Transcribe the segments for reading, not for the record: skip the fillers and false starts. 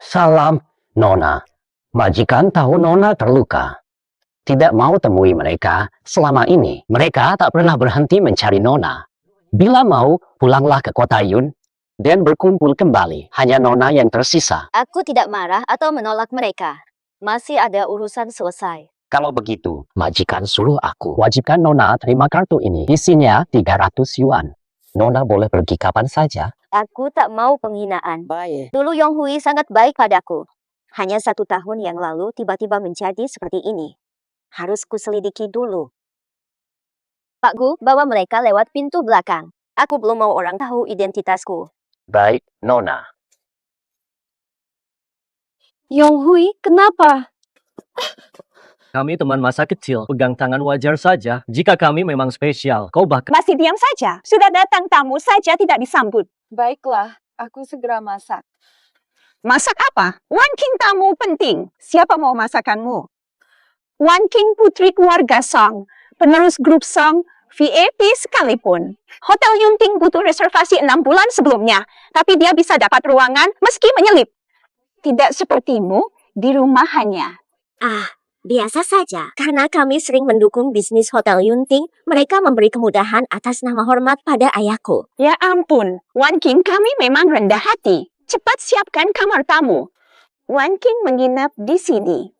Salam, Nona. Majikan tahu Nona terluka. Tidak mau temui mereka selama ini. Mereka tak pernah berhenti mencari Nona. Bila mau, pulanglah ke kota Yun dan berkumpul kembali. Hanya Nona yang tersisa. Aku tidak marah atau menolak mereka. Masih ada urusan selesai. Kalau begitu, majikan suruh aku wajibkan Nona terima kartu ini. Isinya 300 yuan. Nona boleh pergi kapan saja. Aku tak mau penghinaan. Baik. Dulu Yong Hui sangat baik padaku. Hanya 1 tahun yang lalu tiba-tiba menjadi seperti ini. Harus kuselidiki dulu. Pak Gu, bawa mereka lewat pintu belakang. Aku belum mau orang tahu identitasku. Baik, Nona. Yong Hui, kenapa? Kami teman masa kecil, pegang tangan wajar saja. Jika kami memang spesial, kau bahkan... Masih diam saja. Sudah datang tamu saja tidak disambut. Baiklah, aku segera masak. Masak apa? Wan King tamu penting. Siapa mau masakanmu? Wan King putri keluarga Song. Penerus grup Song, VIP sekalipun. Hotel Yunting butuh reservasi 6 bulan sebelumnya. Tapi dia bisa dapat ruangan meski menyelip. Tidak sepertimu di rumahannya. Biasa saja. Karena kami sering mendukung bisnis Hotel Yunting, mereka memberi kemudahan atas nama hormat pada ayahku. Ya ampun, Wan King kami memang rendah hati. Cepat siapkan kamar tamu. Wan King menginap di sini.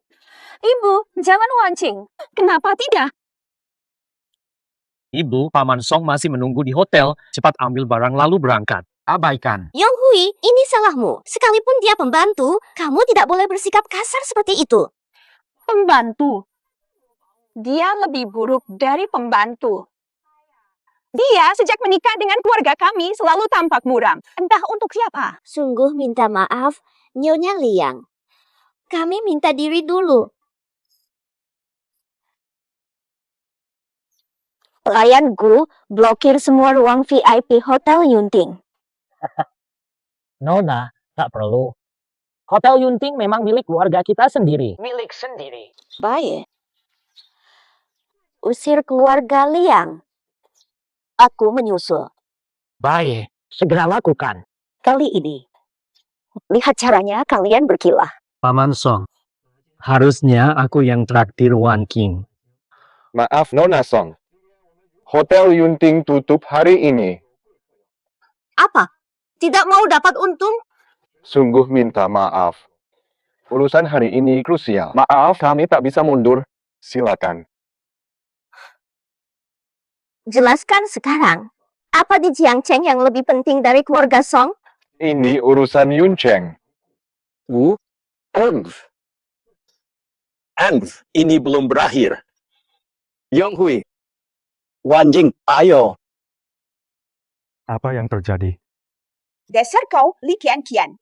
Ibu, jangan wancing. Kenapa tidak? Ibu, Paman Song masih menunggu di hotel. Cepat ambil barang lalu berangkat. Abaikan. Yong Hui, ini salahmu. Sekalipun dia pembantu, kamu tidak boleh bersikap kasar seperti itu. Pembantu. Dia lebih buruk dari pembantu. Dia sejak menikah dengan keluarga kami selalu tampak muram. Entah untuk siapa. Sungguh minta maaf, Nyonya Liang. Kami minta diri dulu. Pelayan Gu blokir semua ruang VIP Hotel Yunting. Nona, tak perlu. Hotel Yunting memang milik keluarga kita sendiri. Milik sendiri. Baik. Usir keluarga Liang. Aku menyusul. Baik, segera lakukan. Kali ini. Lihat caranya kalian berkilah. Paman Song, harusnya aku yang traktir Wan King. Maaf Nona Song. Hotel Yunting tutup hari ini. Apa? Tidak mau dapat untung? Sungguh minta maaf. Urusan hari ini krusial. Maaf, kami tak bisa mundur. Silakan. Jelaskan sekarang. Apa di Jiangcheng yang lebih penting dari keluarga Song? Ini urusan Yun Cheng. Ini belum berakhir. Yong Hui, Wan Jing, ayo. Apa yang terjadi? Dasar kau, Li Qianqian.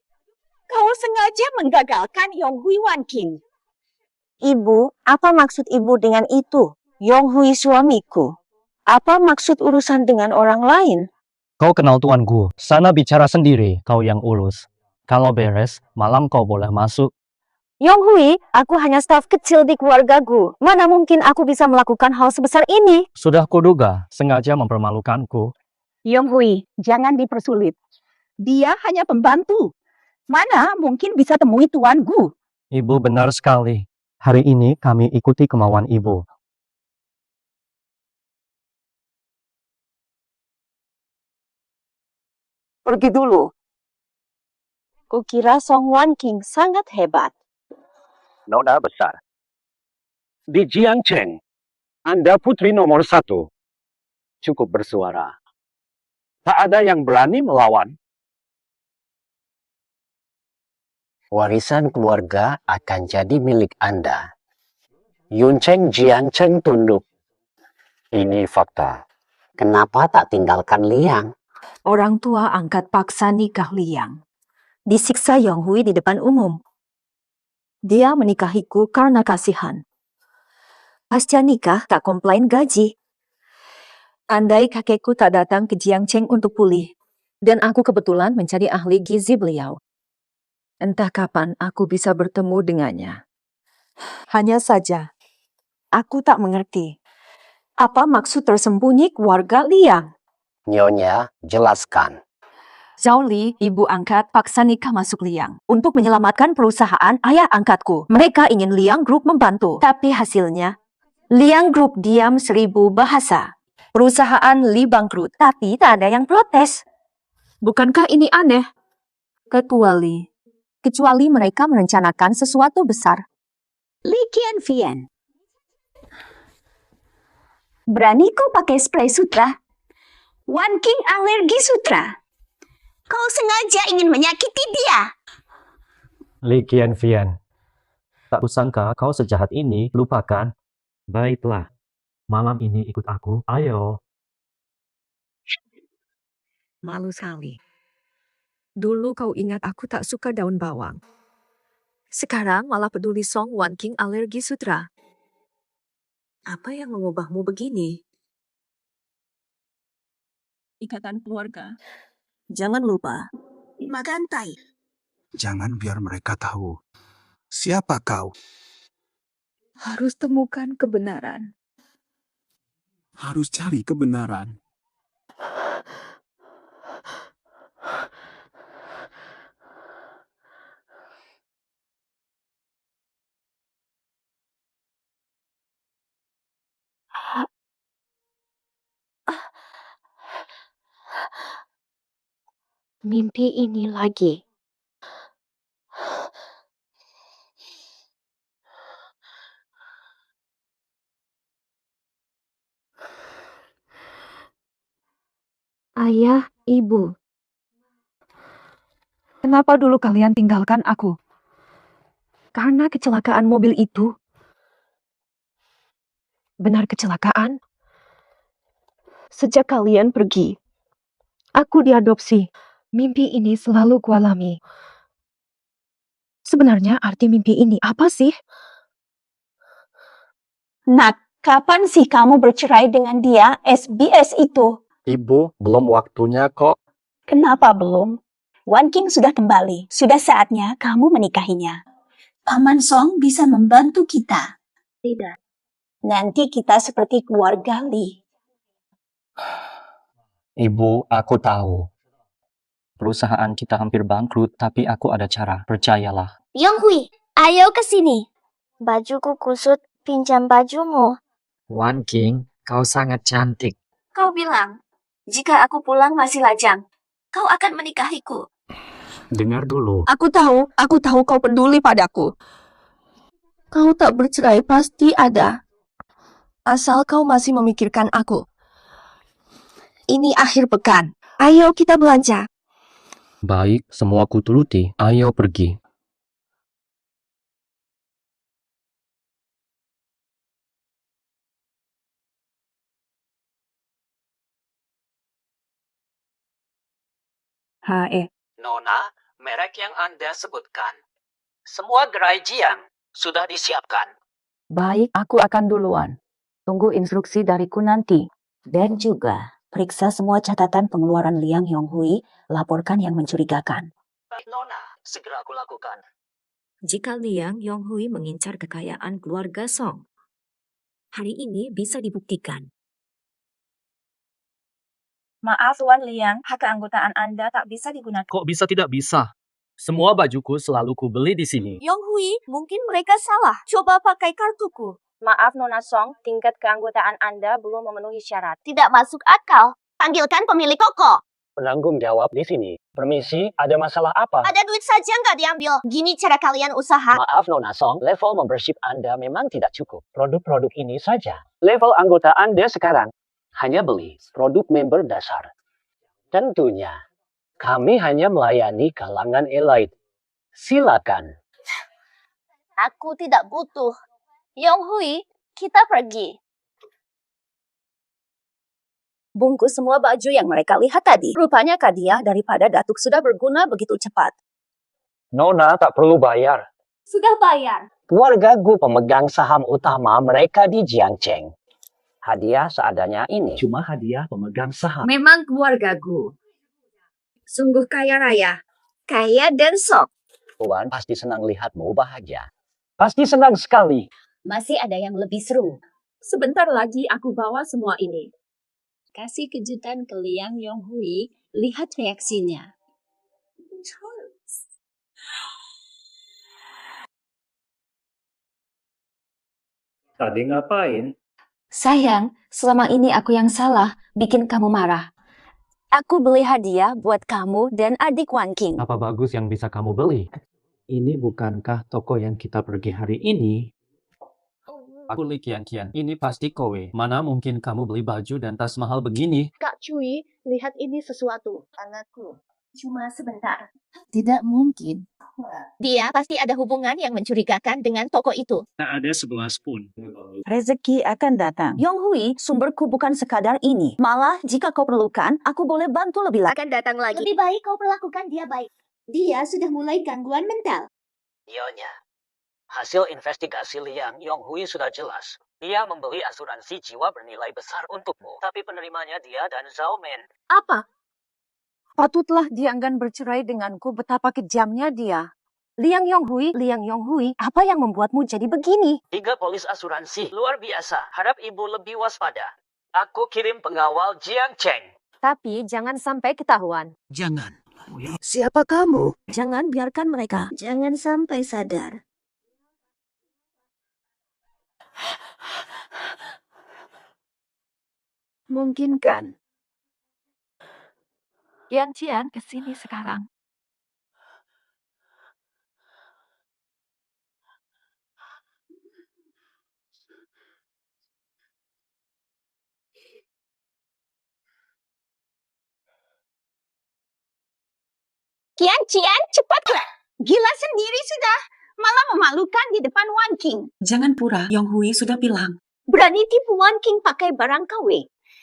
Kau sengaja menggagalkan Yong Hui Wan King. Ibu, apa maksud ibu dengan itu? Yong Hui suamiku. Apa maksud urusan dengan orang lain? Kau kenal Tuan Gu. Sana bicara sendiri, kau yang urus. Kalau beres, malam kau boleh masuk. Yong Hui, aku hanya staf kecil di keluarga Gu. Mana mungkin aku bisa melakukan hal sebesar ini? Sudah kuduga, sengaja mempermalukanku. Yong Hui, jangan dipersulit. Dia hanya pembantu. Mana mungkin bisa temui Tuan Gu? Ibu benar sekali. Hari ini kami ikuti kemauan ibu. Pergi dulu. Kukira Song Wan King sangat hebat. Nona besar. Di Jiangcheng, Anda putri nomor 1. Cukup bersuara. Tak ada yang berani melawan. Warisan keluarga akan jadi milik Anda. Yuncheng Jiangcheng tunduk. Ini fakta. Kenapa tak tinggalkan Liang? Orang tua angkat paksa nikah Liang. Disiksa Yong Hui di depan umum. Dia menikahiku karena kasihan. Pasca nikah tak komplain gaji. Andai kakekku tak datang ke Jiangcheng untuk pulih, dan aku kebetulan menjadi ahli gizi beliau. Entah kapan aku bisa bertemu dengannya. Hanya saja, aku tak mengerti. Apa maksud tersembunyi keluarga Liang? Nyonya, jelaskan. Zhao Li, ibu angkat, paksa nikah masuk Liang untuk menyelamatkan perusahaan ayah angkatku. Mereka ingin Liang Group membantu, tapi hasilnya Liang Group diam 1000 bahasa. Perusahaan Li bangkrut, tapi tak ada yang protes. Bukankah ini aneh? Kecuali mereka merencanakan sesuatu besar. Li Qianfian. Berani kau pakai spray sutra? Wan King alergi sutra. Kau sengaja ingin menyakiti dia. Li Qianfian. Tak kusangka kau sejahat ini, lupakan. Baiklah, malam ini ikut aku, ayo. Malu sekali. Dulu kau ingat aku tak suka daun bawang. Sekarang malah peduli Song Wan King alergi sutra. Apa yang mengubahmu begini? Ikatan keluarga. Jangan lupa, makan tai. Jangan biar mereka tahu. Siapa kau? Harus temukan kebenaran. Harus cari kebenaran. Mimpi ini lagi. Ayah, ibu. Kenapa dulu kalian tinggalkan aku? Karena kecelakaan mobil itu. Benar kecelakaan? Sejak kalian pergi, aku diadopsi. Mimpi ini selalu kualami. Sebenarnya arti mimpi ini apa sih? Nak, kapan sih kamu bercerai dengan dia, SBS itu? Ibu, belum waktunya kok. Kenapa belum? Wan King sudah kembali. Sudah saatnya kamu menikahinya. Paman Song bisa membantu kita. Tidak. Nanti kita seperti keluarga Li. Ibu, aku tahu. Perusahaan kita hampir bangkrut, tapi aku ada cara. Percayalah. Yonghui, ayo ke sini. Bajuku kusut, pinjam bajumu. Wan King, kau sangat cantik. Kau bilang, jika aku pulang masih lajang, kau akan menikahiku. Dengar dulu. Aku tahu kau peduli padaku. Kau tak bercerai pasti ada. Asal kau masih memikirkan aku. Ini akhir pekan. Ayo kita belanja. Baik, semua kuturuti. Ayo pergi. Nona, merek yang Anda sebutkan. Semua gerai Jiang sudah disiapkan. Baik, aku akan duluan. Tunggu instruksi dariku nanti. Dan juga, periksa semua catatan pengeluaran Liang Yonghui, laporkan yang mencurigakan. Baik, Nona, segera aku lakukan. Jika Liang Yonghui mengincar kekayaan keluarga Song, hari ini bisa dibuktikan. Maaf Wan Liang, hak keanggotaan Anda tak bisa digunakan. Kok bisa tidak bisa? Semua bajuku selalu kubeli di sini. Yonghui, mungkin mereka salah. Coba pakai kartuku. Maaf Nona Song, tingkat keanggotaan Anda belum memenuhi syarat. Tidak masuk akal. Panggilkan pemilik toko. Penanggung jawab di sini. Permisi, ada masalah apa? Ada duit saja nggak diambil. Gini cara kalian usaha. Maaf Nona Song, level membership Anda memang tidak cukup. Produk-produk ini saja. Level anggota Anda sekarang hanya beli produk member dasar. Tentunya, kami hanya melayani kalangan elite. Silakan. Aku tidak butuh. Yonghui, kita pergi. Bungkus semua baju yang mereka lihat tadi. Rupanya hadiah daripada datuk sudah berguna begitu cepat. Nona tak perlu bayar. Sudah bayar. Keluarga Gu pemegang saham utama mereka di Jiangcheng. Hadiah seadanya ini. Cuma hadiah pemegang saham. Memang keluarga Gu. Sungguh kaya raya. Kaya dan sok. Tuan pasti senang lihatmu bahagia. Pasti senang sekali. Masih ada yang lebih seru. Sebentar lagi aku bawa semua ini. Kasih kejutan ke Liang Yonghui, lihat reaksinya. Tadi ngapain? Sayang, selama ini aku yang salah, bikin kamu marah. Aku beli hadiah buat kamu dan adik Wan King. Apa bagus yang bisa kamu beli? Ini bukankah toko yang kita pergi hari ini? Aku Li Kian. Ini pasti kowe. Mana mungkin kamu beli baju dan tas mahal begini? Kak Cui, lihat ini sesuatu. Anakku. Cuma sebentar. Tidak mungkin. Dia pasti ada hubungan yang mencurigakan dengan toko itu. Tak ada 11 pun. Rezeki akan datang. Yong Hui, sumberku bukan sekadar ini. Malah, jika kau perlukan, aku boleh bantu lebih lagi. Akan datang lagi. Lebih baik kau perlakukan dia baik. Dia sudah mulai gangguan mental. Nyonya, hasil investigasi Liang Yonghui sudah jelas. Dia membeli asuransi jiwa bernilai besar untukmu. Tapi penerimanya dia dan Zhao Men. Apa? Patutlah dia enggan bercerai denganku, betapa kejamnya dia. Liang Yonghui, apa yang membuatmu jadi begini? 3 polis asuransi. Luar biasa. Harap ibu lebih waspada. Aku kirim pengawal Jiang Cheng. Tapi jangan sampai ketahuan. Jangan. Siapa kamu? Jangan biarkan mereka. Jangan sampai sadar. Mungkinkan. Cian, kesini sekarang. Cian, cepatlah. Gila sendiri sudah. Malah memalukan di depan Wan King. Jangan pura, Yong Hui sudah bilang. Berani tipu Wan King pakai barang KW.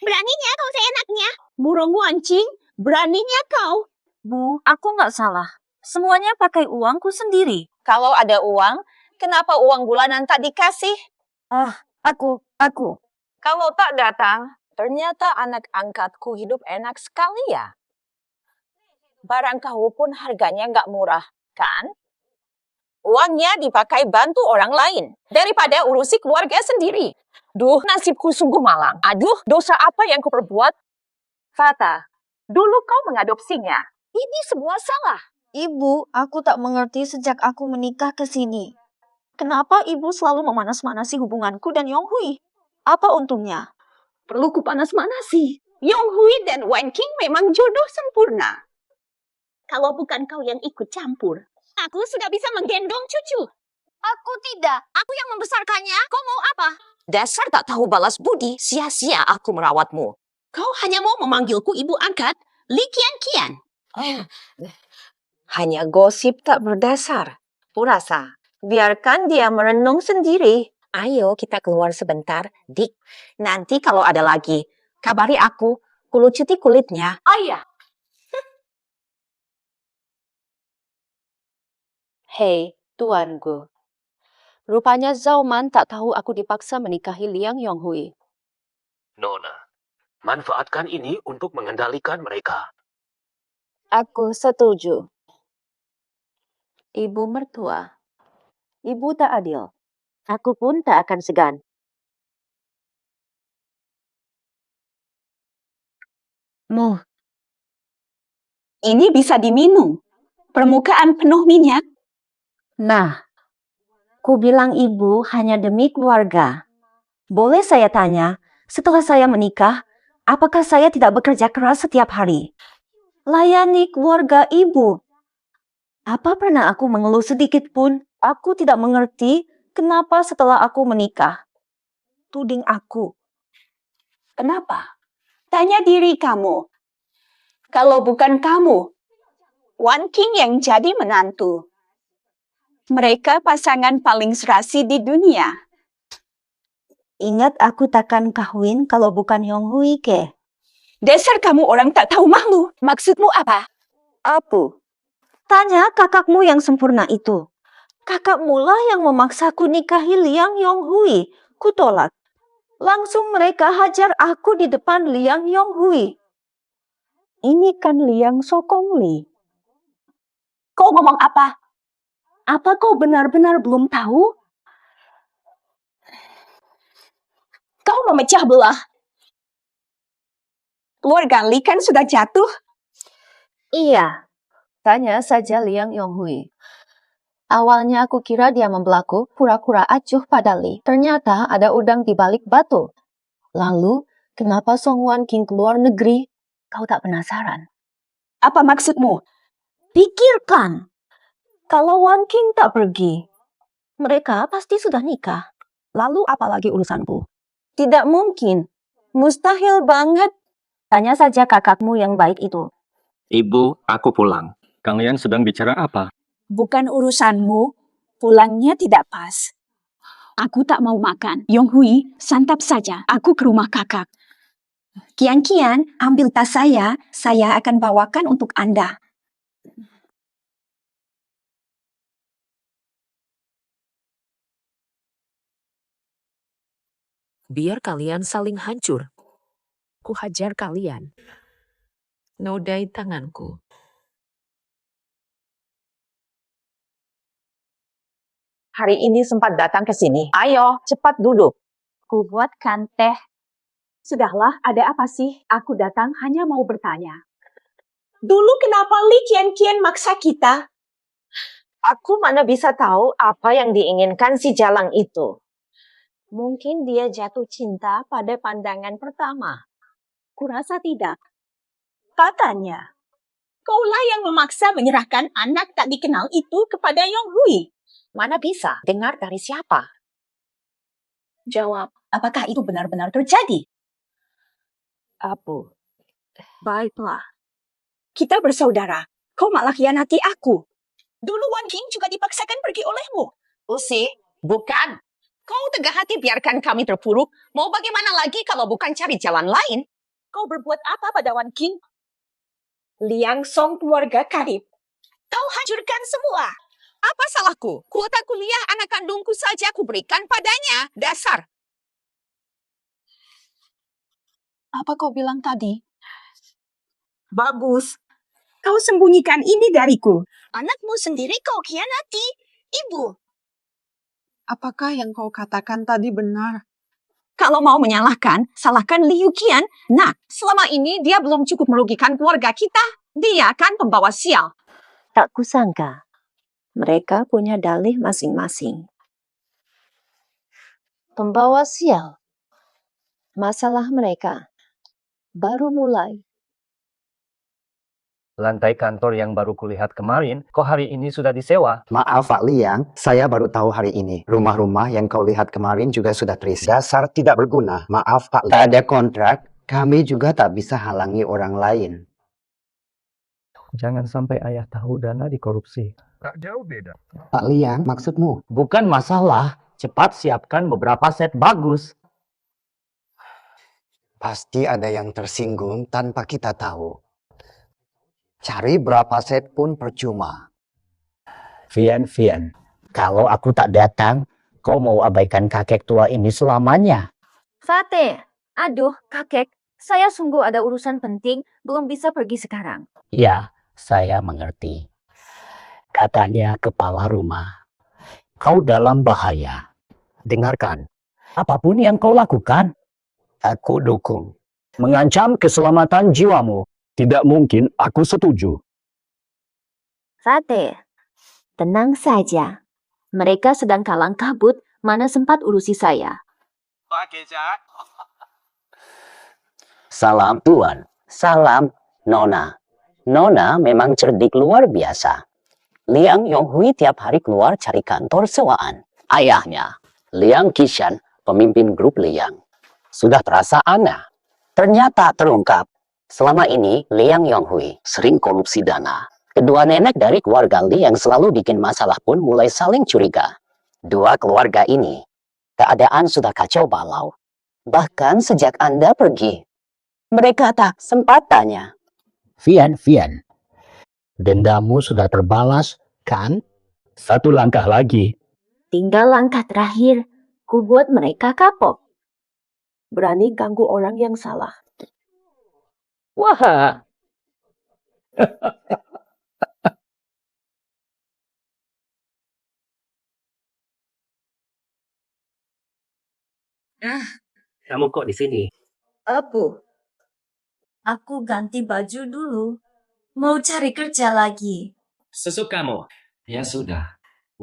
Beraninya kau seenaknya. Murung Wan King, beraninya kau. Bu, aku nggak salah. Semuanya pakai uangku sendiri. Kalau ada uang, kenapa uang bulanan tak dikasih? Aku. Kalau tak datang, ternyata anak angkatku hidup enak sekali ya. Barang kau pun harganya nggak murah, kan? Uangnya dipakai bantu orang lain daripada urusi keluarga sendiri. Duh, nasibku sungguh malang. Aduh, dosa apa yang kuperbuat? Fata, dulu kau mengadopsinya. Ini sebuah salah. Ibu, aku tak mengerti sejak aku menikah ke sini. Kenapa ibu selalu memanas-manasi hubunganku dan Yong Hui? Apa untungnya? Perlu kupanas-manasi. Yong Hui dan Wan King memang jodoh sempurna. Kalau bukan kau yang ikut campur, aku sudah bisa menggendong cucu. Aku tidak. Aku yang membesarkannya. Kau mau apa? Dasar tak tahu balas budi, sia-sia aku merawatmu. Kau hanya mau memanggilku ibu angkat, Li Kian. Hanya gosip tak berdasar. Purasa, biarkan dia merenung sendiri. Ayo kita keluar sebentar, Dik. Nanti kalau ada lagi, kabari aku, kulucuti kulitnya. Ayah. Hei, tuanku. Rupanya Zhao Man tak tahu aku dipaksa menikahi Liang Yonghui. Nona, manfaatkan ini untuk mengendalikan mereka. Aku setuju. Ibu mertua. Ibu tak adil. Aku pun tak akan segan. Ini bisa diminum. Permukaan penuh minyak. Nah, ku bilang ibu hanya demi keluarga. Boleh saya tanya, setelah saya menikah, apakah saya tidak bekerja keras setiap hari? Layani keluarga ibu. Apa pernah aku mengeluh sedikit pun? Aku tidak mengerti kenapa setelah aku menikah. Tuding aku. Kenapa? Tanya diri kamu. Kalau bukan kamu, Wan King yang jadi menantu. Mereka pasangan paling serasi di dunia. Ingat aku takkan kawin kalau bukan Yong Hui ke. Dasar kamu orang tak tahu malu. Maksudmu apa? Apa? Tanya kakakmu yang sempurna itu. Kakakmu lah yang memaksaku nikahi Liang Yong Hui. Ku tolak. Langsung mereka hajar aku di depan Liang Yong Hui. Ini kan Liang Sokong Li. Kau ngomong apa? Apa kau benar-benar belum tahu? Kau memecah belah. Keluarga Li kan sudah jatuh. Iya. Tanya saja Liang Yong Hui. Awalnya aku kira dia membelaku, pura-pura acuh pada Li. Ternyata ada udang di balik batu. Lalu, kenapa Song Wan King keluar negeri? Kau tak penasaran? Apa maksudmu? Pikirkan, kalau Wan King tak pergi, mereka pasti sudah nikah. Lalu apa lagi urusanmu? Tidak mungkin. Mustahil banget. Tanya saja kakakmu yang baik itu. Ibu, aku pulang. Kalian sedang bicara apa? Bukan urusanmu. Pulangnya tidak pas. Aku tak mau makan. Yong Hui, santap saja. Aku ke rumah kakak. Kian, ambil tas saya. Saya akan bawakan untuk Anda. Biar kalian saling hancur. Ku hajar kalian. Nodai tanganku. Hari ini sempat datang ke sini. Ayo, cepat duduk. Ku buatkan teh. Sudahlah, ada apa sih? Aku datang hanya mau bertanya. Dulu kenapa Li Kian maksa kita? Aku mana bisa tahu apa yang diinginkan si Jalang itu. Mungkin dia jatuh cinta pada pandangan pertama. Kurasa tidak. Katanya, kaulah yang memaksa menyerahkan anak tak dikenal itu kepada Yong Hui. Mana bisa dengar dari siapa? Jawab, apakah itu benar-benar terjadi? Abu. Baiklah. Kita bersaudara. Kau malah khianati aku. Dulu Wan King juga dipaksakan pergi olehmu. Usi, bukan. Kau tegak hati biarkan kami terpuruk. Mau bagaimana lagi kalau bukan cari jalan lain? Kau berbuat apa pada Wan King? Liang Song keluarga karib. Kau hancurkan semua. Apa salahku? Kuota kuliah anak kandungku saja aku berikan padanya. Dasar. Apa kau bilang tadi? Bagus. Kau sembunyikan ini dariku. Anakmu sendiri kau khianati. Ibu. Apakah yang kau katakan tadi benar? Kalau mau menyalahkan, salahkan Liu Qian. Nah, selama ini dia belum cukup merugikan keluarga kita. Dia kan pembawa sial. Tak kusangka. Mereka punya dalih masing-masing. Pembawa sial. Masalah mereka baru mulai. Lantai kantor yang baru kulihat kemarin, kok hari ini sudah disewa? Maaf Pak Liang, saya baru tahu hari ini. Rumah-rumah yang kau lihat kemarin juga sudah terisi. Dasar tidak berguna. Maaf Pak Liang. Tak ada kontrak, kami juga tak bisa halangi orang lain. Jangan sampai ayah tahu Dana dikorupsi. Tak jauh beda. Pak Liang, maksudmu? Bukan masalah, cepat siapkan beberapa set bagus. Pasti ada yang tersinggung tanpa kita tahu. Cari berapa set pun percuma. Vian, kalau aku tak datang, kau mau abaikan kakek tua ini selamanya? Sate, aduh kakek, saya sungguh ada urusan penting, belum bisa pergi sekarang. Ya, saya mengerti. Katanya kepala rumah. Kau dalam bahaya. Dengarkan, apapun yang kau lakukan, aku dukung. Mengancam keselamatan jiwamu. Tidak mungkin aku setuju. Sate, tenang saja. Mereka sedang kalang kabut, mana sempat urusi saya. Salam Tuan, salam Nona. Nona memang cerdik luar biasa. Liang Yonghui tiap hari keluar cari kantor sewaan. Ayahnya, Liang Qishan, pemimpin grup Liang. Sudah terasa aneh. Ternyata terungkap. Selama ini, Liang Yonghui sering korupsi dana. Kedua nenek dari keluarga Li yang selalu bikin masalah pun mulai saling curiga. Dua keluarga ini, keadaan sudah kacau balau. Bahkan sejak Anda pergi, mereka tak sempat tanya. Vian, dendamu sudah terbalas, kan? Satu langkah lagi. Tinggal langkah terakhir, ku buat mereka kapok. Berani ganggu orang yang salah. Wah. Kamu kok di sini? Abu, aku ganti baju dulu. Mau cari kerja lagi. Sesukamu. Ya sudah.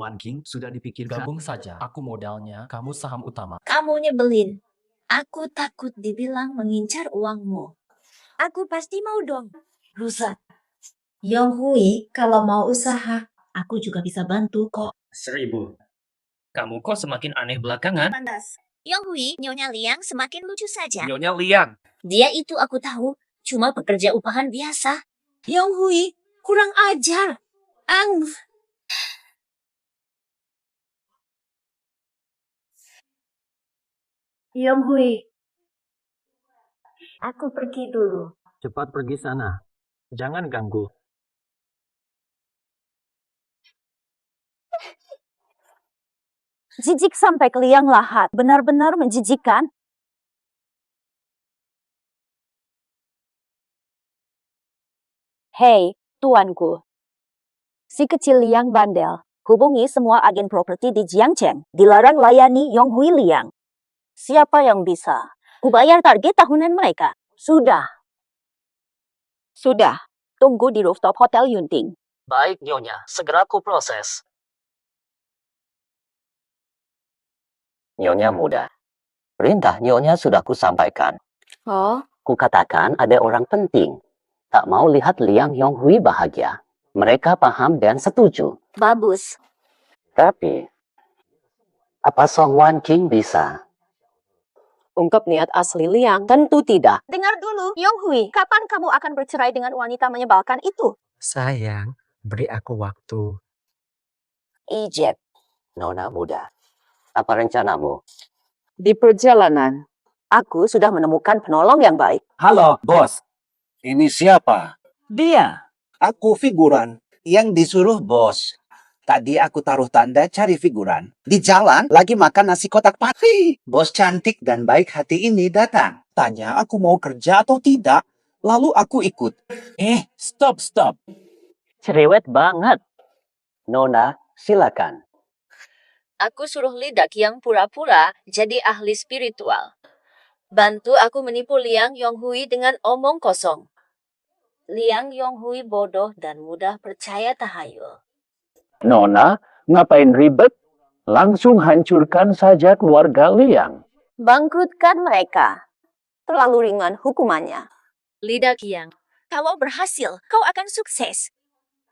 Wan King, sudah dipikirkan. Gabung saja. Aku modalnya, kamu saham utama. Kamu nyebelin. Aku takut dibilang mengincar uangmu. Aku pasti mau dong. Rusak. Yong Hui, kalau mau usaha, aku juga bisa bantu kok. 1000. Kamu kok semakin aneh belakangan? Pantas. Yong Hui, Nyonya Liang semakin lucu saja. Nyonya Liang. Dia itu aku tahu, cuma pekerja upahan biasa. Yong Hui, kurang ajar. Yong Hui, aku pergi dulu. Cepat pergi sana. Jangan ganggu. Jijik sampai ke liang lahat. Benar-benar menjijikkan. Hei, tuanku. Si kecil Liang bandel. Hubungi semua agen properti di Jiangcheng. Dilarang layani Yong Hui Liang. Siapa yang bisa? Kubayar target tahunan mereka. Sudah. Tunggu di rooftop Hotel Yunting. Baik, Nyonya. Segera ku proses. Nyonya muda. Perintah Nyonya sudah kusampaikan. Oh, Kukatakan ada orang penting. Tak mau lihat Liang Yong Hui bahagia. Mereka paham dan setuju. bagus. Tapi, apa Song Wan King bisa? Ungkap niat asli Liang? Tentu tidak. Dengar dulu, Yong Hui. Kapan kamu akan bercerai dengan wanita menyebalkan itu? Sayang, beri aku waktu. Ijek. Nona muda. Apa rencanamu? Di perjalanan, aku sudah menemukan penolong yang baik. Halo, bos. Ini siapa? Dia. Aku figuran yang disuruh bos. Tadi aku taruh tanda cari figuran. Di jalan lagi makan nasi kotak pati. Bos cantik dan baik hati ini datang. Tanya aku mau kerja atau tidak. Lalu aku ikut. Stop. Cerewet banget. Nona, silakan. Aku suruh Lidak yang pura-pura jadi ahli spiritual. Bantu aku menipu Liang Yong Hui dengan omong kosong. Liang Yong Hui bodoh dan mudah percaya tahayul. Nona, ngapain ribet? Langsung hancurkan saja keluarga Liang. Bangkrutkan mereka. Terlalu ringan hukumannya. Lidak Yang, kalau berhasil, kau akan sukses.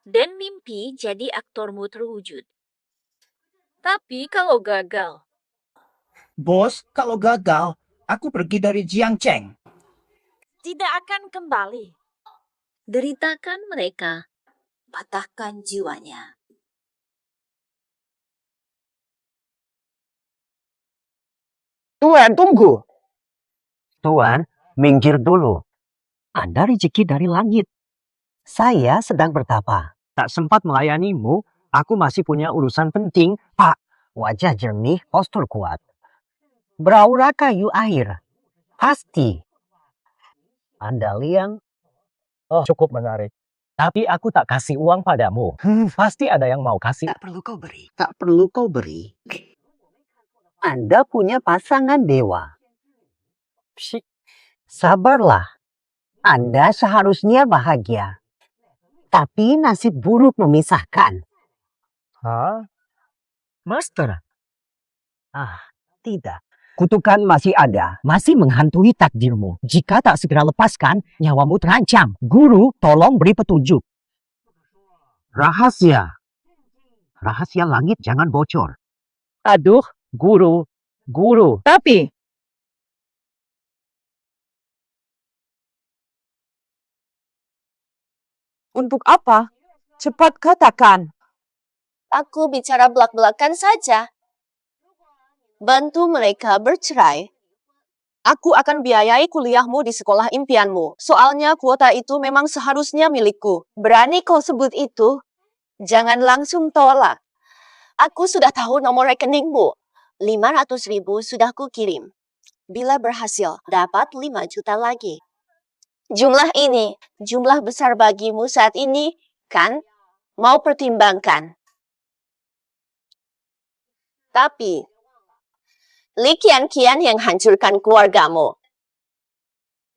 Dan mimpi jadi aktormu terwujud. Tapi kalau gagal, Bos, kalau gagal, aku pergi dari Jiangcheng. tidak akan kembali. Deritakan mereka. Patahkan jiwanya. Tuan, tunggu. Tuan, minggir dulu. Anda rezeki dari langit. Saya sedang bertapa. Tak sempat melayanimu, aku masih punya urusan penting. Pak, wajah jernih, postur kuat. Beraura kayu air. Pasti. Anda Liang. Oh, cukup menarik. Tapi aku tak kasih uang padamu. Pasti ada yang mau kasih. Tak perlu kau beri. Anda punya pasangan dewa. Psik. Sabarlah. Anda seharusnya bahagia. Tapi nasib buruk memisahkan. Hah? Master? Tidak. Kutukan masih ada. Masih menghantui takdirmu. Jika tak segera lepaskan, nyawamu terancam. Guru, tolong beri petunjuk. Rahasia. Rahasia langit jangan bocor. Aduh, guru. Tapi, untuk apa? Cepat katakan. Aku bicara belak-belakan saja. Bantu mereka bercerai. Aku akan biayai kuliahmu di sekolah impianmu. Soalnya kuota itu memang seharusnya milikku. Berani kau sebut itu? Jangan langsung tolak. Aku sudah tahu nomor rekeningmu. 500.000 sudah kukirim. Bila berhasil, dapat 5 juta lagi. Jumlah ini, jumlah besar bagimu saat ini, kan? Mau pertimbangkan. Tapi, Li Qian yang hancurkan keluargamu.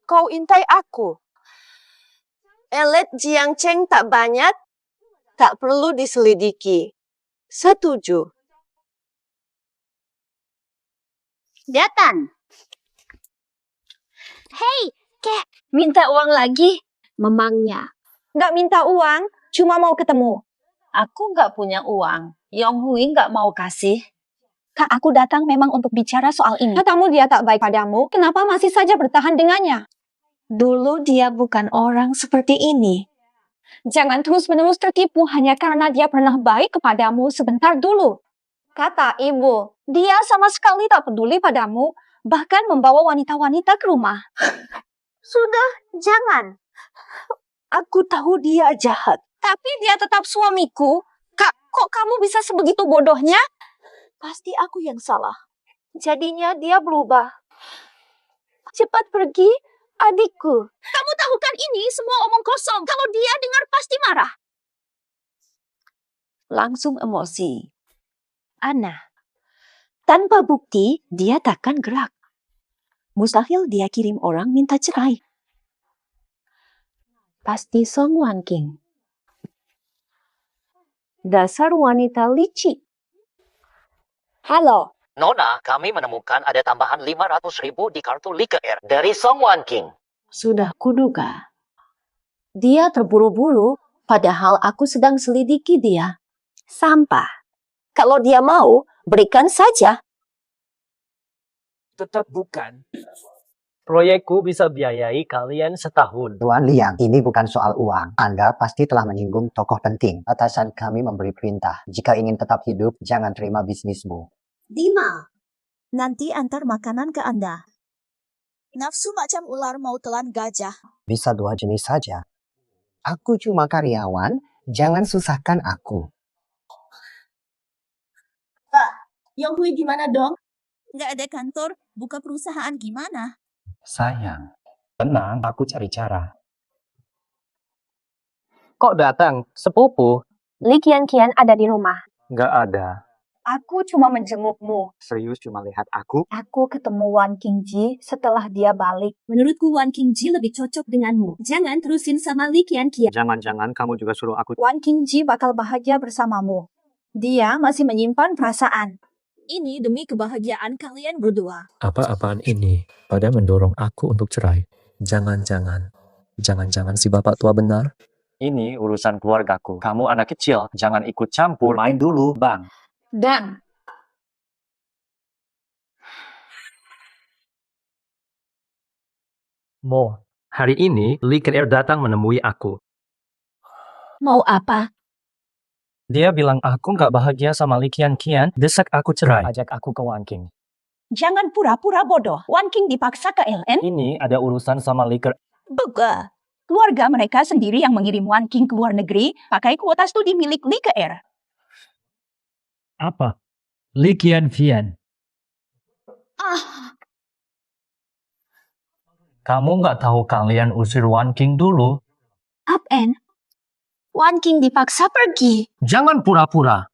Kau intai aku. Elit Jiangcheng tak banyak, tak perlu diselidiki. Setuju. Datang. Hei, Kek, minta uang lagi? Memangnya. Nggak minta uang, cuma mau ketemu. Aku nggak punya uang. Yong Hui nggak mau kasih. Kak, aku datang memang untuk bicara soal ini. Katamu dia tak baik padamu, kenapa masih saja bertahan dengannya? Dulu dia bukan orang seperti ini. Jangan terus-menerus tertipu hanya karena dia pernah baik kepadamu sebentar dulu. Kata ibu, dia sama sekali tak peduli padamu, bahkan membawa wanita-wanita ke rumah. Sudah, jangan. Aku tahu dia jahat. Tapi dia tetap suamiku. Kak, kok kamu bisa sebegitu bodohnya? Pasti aku yang salah. Jadinya dia berubah. Cepat pergi, adikku. Kamu tahu kan ini semua omong kosong. Kalau dia dengar pasti marah. Langsung emosi. Anna, tanpa bukti dia takkan gerak. Mustahil dia kirim orang minta cerai. Pasti Song Wan King. Dasar wanita licik. Halo. Nona, kami menemukan ada tambahan 500.000 di kartu Like Air dari Song Wan King. Sudah kuduga. Dia terburu-buru, padahal aku sedang selidiki dia. Sampah. Kalau dia mau, berikan saja. Tetap bukan. Proyekku bisa biayai kalian setahun. Tuan Liang, ini bukan soal uang. Anda pasti telah menyinggung tokoh penting. Atasan kami memberi perintah. Jika ingin tetap hidup, jangan terima bisnismu. Dima, nanti antar makanan ke Anda. Nafsu macam ular mau telan gajah. Bisa 2 jenis saja. Aku cuma karyawan, jangan susahkan aku. Yong Hui gimana dong? Nggak ada kantor, buka perusahaan gimana? Sayang, tenang, aku cari cara. Kok datang? Sepupu? Li Qian ada di rumah. Nggak ada. Aku cuma menjengukmu. Serius cuma lihat aku? Aku ketemu Wan Qingji setelah dia balik. Menurutku Wan Qingji lebih cocok denganmu. Jangan terusin sama Li Qian. Jangan-jangan kamu juga suruh aku. Wan Qingji bakal bahagia bersamamu. Dia masih menyimpan perasaan. Ini demi kebahagiaan kalian berdua. Apa-apaan ini pada mendorong aku untuk cerai? Jangan-jangan si bapak tua benar? Ini urusan keluargaku. Kamu anak kecil, jangan ikut campur. Main dulu, Bang. Dan Mo, hari ini Li Qian datang menemui aku. mau apa? Dia bilang aku nggak bahagia sama Li Qian, desak aku cerai. Ajak aku ke Wan King. Jangan pura-pura bodoh. Wan King dipaksa ke LN. Ini ada urusan sama Li Qian. Bega. Keluarga mereka sendiri yang mengirim Wan King ke luar negeri pakai kuota studi milik Li Air. Apa? Li Qian. Kamu nggak tahu kalian usir Wan King dulu? Up and Wan King dipaksa pergi. Jangan pura-pura.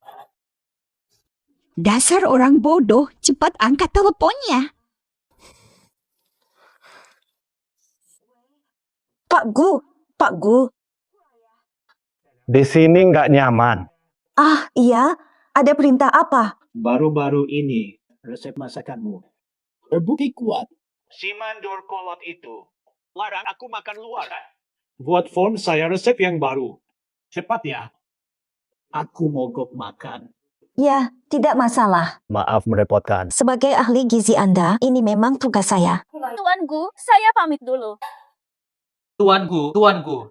Dasar orang bodoh, cepat angkat teleponnya. Pak Gu. Di sini nggak nyaman. Ah, iya. Ada perintah apa? Baru-baru ini, resep masakanmu. Terbukti kuat. Si mandor kolot itu larang aku makan luar. Buat form saya resep yang baru. Cepat ya. Aku mogok makan. Ya, tidak masalah. Maaf merepotkan. Sebagai ahli gizi Anda, ini memang tugas saya. Tuanku, saya pamit dulu. Tuanku.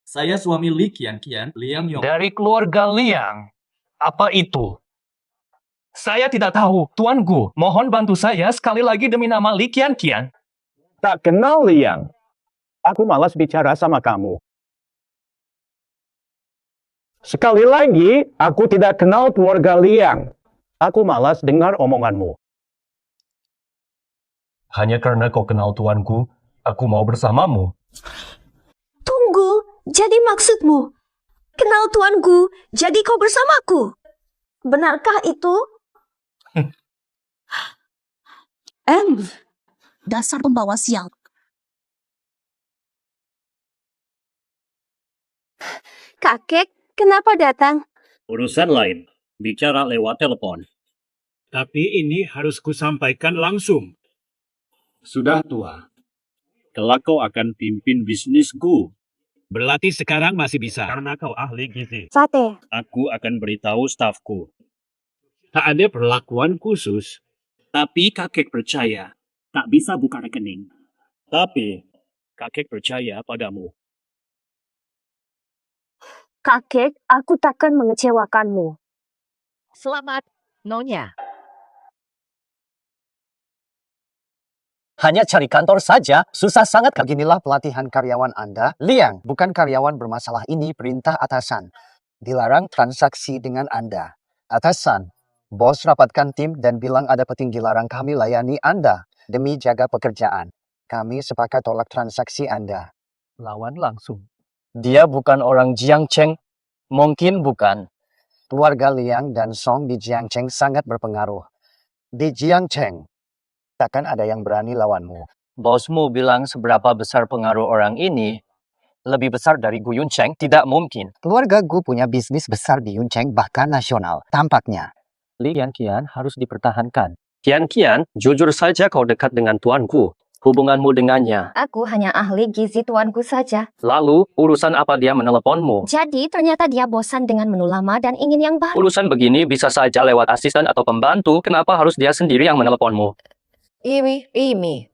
Saya suami Li Qian, Liang Yong. Dari keluarga Liang. Apa itu? Saya tidak tahu, tuanku. Mohon bantu saya sekali lagi demi nama Li Qian. Tak kenal Liang. Aku malas bicara sama kamu. Sekali lagi, aku tidak kenal keluarga Liang. Aku malas dengar omonganmu. Hanya karena kau kenal tuanku, aku mau bersamamu. Tunggu, jadi maksudmu? Kenal tuanku, jadi kau bersamaku? Benarkah itu? Dasar pembawa sial. Kakek, kenapa datang? Urusan lain. bicara lewat telepon. Tapi ini harus kusampaikan langsung. Sudah tua. Kelak kau akan pimpin bisnisku. Berlatih sekarang masih bisa. Karena kau ahli gizi. Sate. Aku akan beritahu stafku. Tak ada perlakuan khusus. Tapi kakek percaya. Tak bisa buka rekening. Tapi kakek percaya padamu. Kakek, aku takkan mengecewakanmu. Selamat, Nyonya. Hanya cari kantor saja, susah sangat. Beginilah pelatihan karyawan Anda. Liang, bukan karyawan bermasalah, ini perintah atasan. Dilarang transaksi dengan Anda. Atasan, bos rapatkan tim dan bilang ada petinggi larang kami layani Anda. Demi jaga pekerjaan. Kami sepakat tolak transaksi Anda. Lawan langsung. Dia bukan orang Jiangcheng. Mungkin bukan. Keluarga Liang dan Song di Jiangcheng sangat berpengaruh. Di Jiangcheng, takkan ada yang berani lawanmu. Bosmu bilang seberapa besar pengaruh orang ini, lebih besar dari Gu Yuncheng, tidak mungkin. Keluarga Gu punya bisnis besar di Yuncheng, bahkan nasional. Tampaknya. Li Qian harus dipertahankan. Qian, jujur saja kau dekat dengan tuanku. Hubunganmu dengannya. Aku hanya ahli gizi tuanku saja. Lalu, urusan apa dia meneleponmu? Jadi ternyata dia bosan dengan menu lama dan ingin yang baru. Urusan begini bisa saja lewat asisten atau pembantu. Kenapa harus dia sendiri yang meneleponmu? Imi.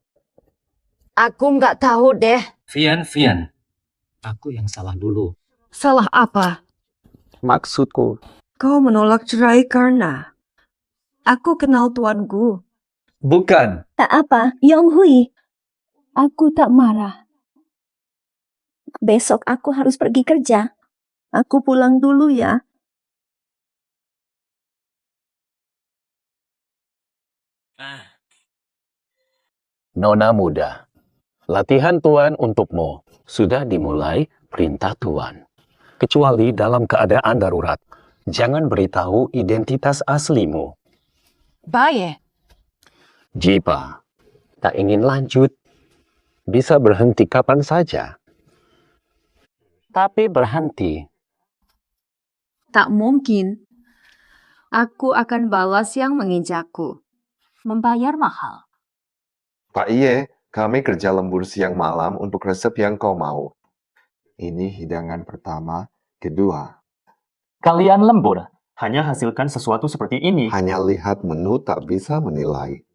Aku nggak tahu deh. Vian. Aku yang salah dulu. Salah apa? Maksudku, Kau menolak cerai karena aku kenal tuanku. Bukan. Tak apa, Yong Hui. Aku tak marah. Besok aku harus pergi kerja. Aku pulang dulu ya. Nona muda, latihan Tuan untukmu. Sudah dimulai perintah Tuan. Kecuali dalam keadaan darurat. Jangan beritahu identitas aslimu. Baik. Jika tak ingin lanjut, bisa berhenti kapan saja. Tapi berhenti. Tak mungkin. Aku akan balas yang menginjakku. Membayar mahal. Pak Iye, kami kerja lembur siang malam untuk resep yang kau mau. Ini hidangan pertama, kedua. Kalian lembur. Hanya hasilkan sesuatu seperti ini. Hanya lihat menu tak bisa menilai.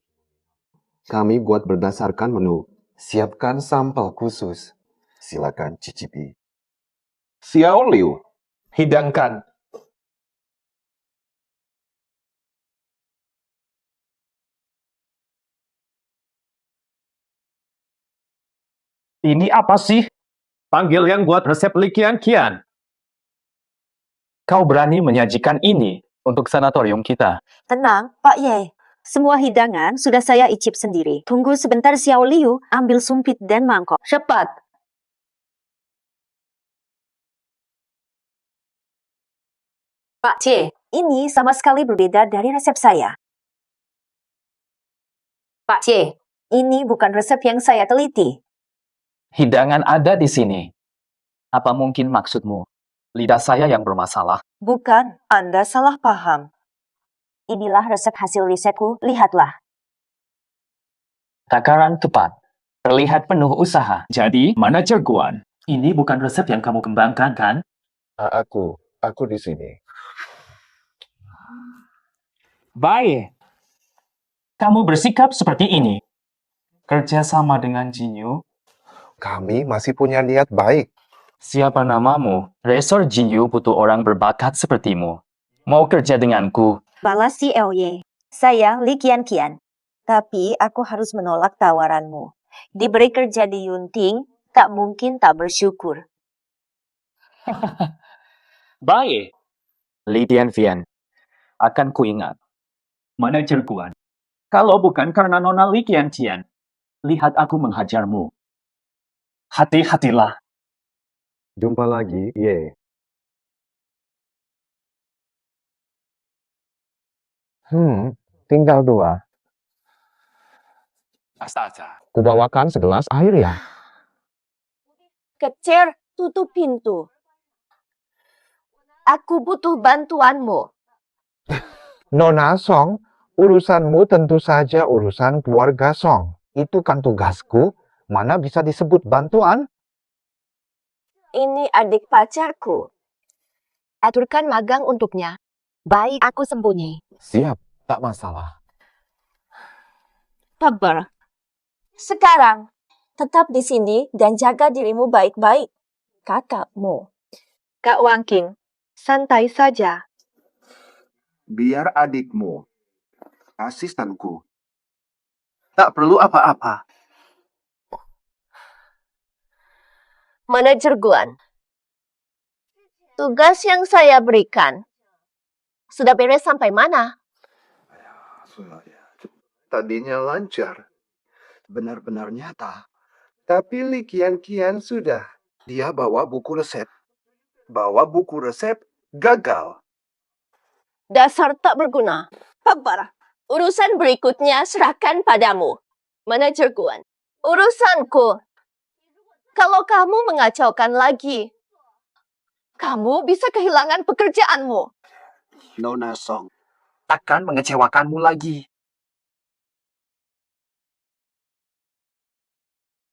Kami buat berdasarkan menu. Siapkan sampel khusus. Silakan cicipi. Xiao Liu, hidangkan. Ini apa sih? Panggil yang buat resep Li Qian. Kau berani menyajikan ini untuk sanatorium kita. Tenang, Pak Ye. Semua hidangan sudah saya icip sendiri. Tunggu sebentar, Xiao Liu. Ambil sumpit dan mangkok. Cepat. Pak C, ini sama sekali berbeda dari resep saya. Pak C, ini bukan resep yang saya teliti. Hidangan ada di sini. Apa mungkin maksudmu? Lidah saya yang bermasalah. Bukan, Anda salah paham. Inilah resep hasil risetku, lihatlah. Takaran tepat. Terlihat penuh usaha. Jadi, manajer Guan. Ini bukan resep yang kamu kembangkan, kan? Aku di sini. Baik. Kamu bersikap seperti ini. Kerja sama dengan Jinyu. Kami masih punya niat baik. Siapa namamu? Resor Jinyu butuh orang berbakat sepertimu. Mau kerja denganku? Balas si Elye. Saya Li Qian. Tapi aku harus menolak tawaranmu. Diberi kerja di Yunting, tak mungkin tak bersyukur. Baik. Li Tianfian. Akan kuingat. Manajer Guan. Kalau bukan karena Nona Li Qian, lihat aku menghajarmu. Hati-hatilah. Jumpa lagi, Ye. Tinggal 2. Astaga. Kubawakan segelas air ya. Kecer, tutup pintu. Aku butuh bantuanmu. Nona Song, urusanmu tentu saja urusan keluarga Song. Itu kan tugasku, mana bisa disebut bantuan? Ini adik pacarku. Aturkan magang untuknya. Baik aku sembunyi. Siap, tak masalah. Sabar. Sekarang, tetap di sini dan jaga dirimu baik-baik. Kakakmu. Kak Wangking, santai saja. Biar adikmu. Asistenku. Tak perlu apa-apa. Manajer Guan. Tugas yang saya berikan sudah beres sampai mana? Tadinya lancar. Benar-benar nyata. Tapi Li Kian sudah. Dia bawa buku resep. Gagal. Dasar tak berguna. Sabar. Urusan berikutnya serahkan padamu. Manajer Guan. Urusanku. Kalau kamu mengacaukan lagi, kamu bisa kehilangan pekerjaanmu. Nona Song, takkan mengecewakanmu lagi.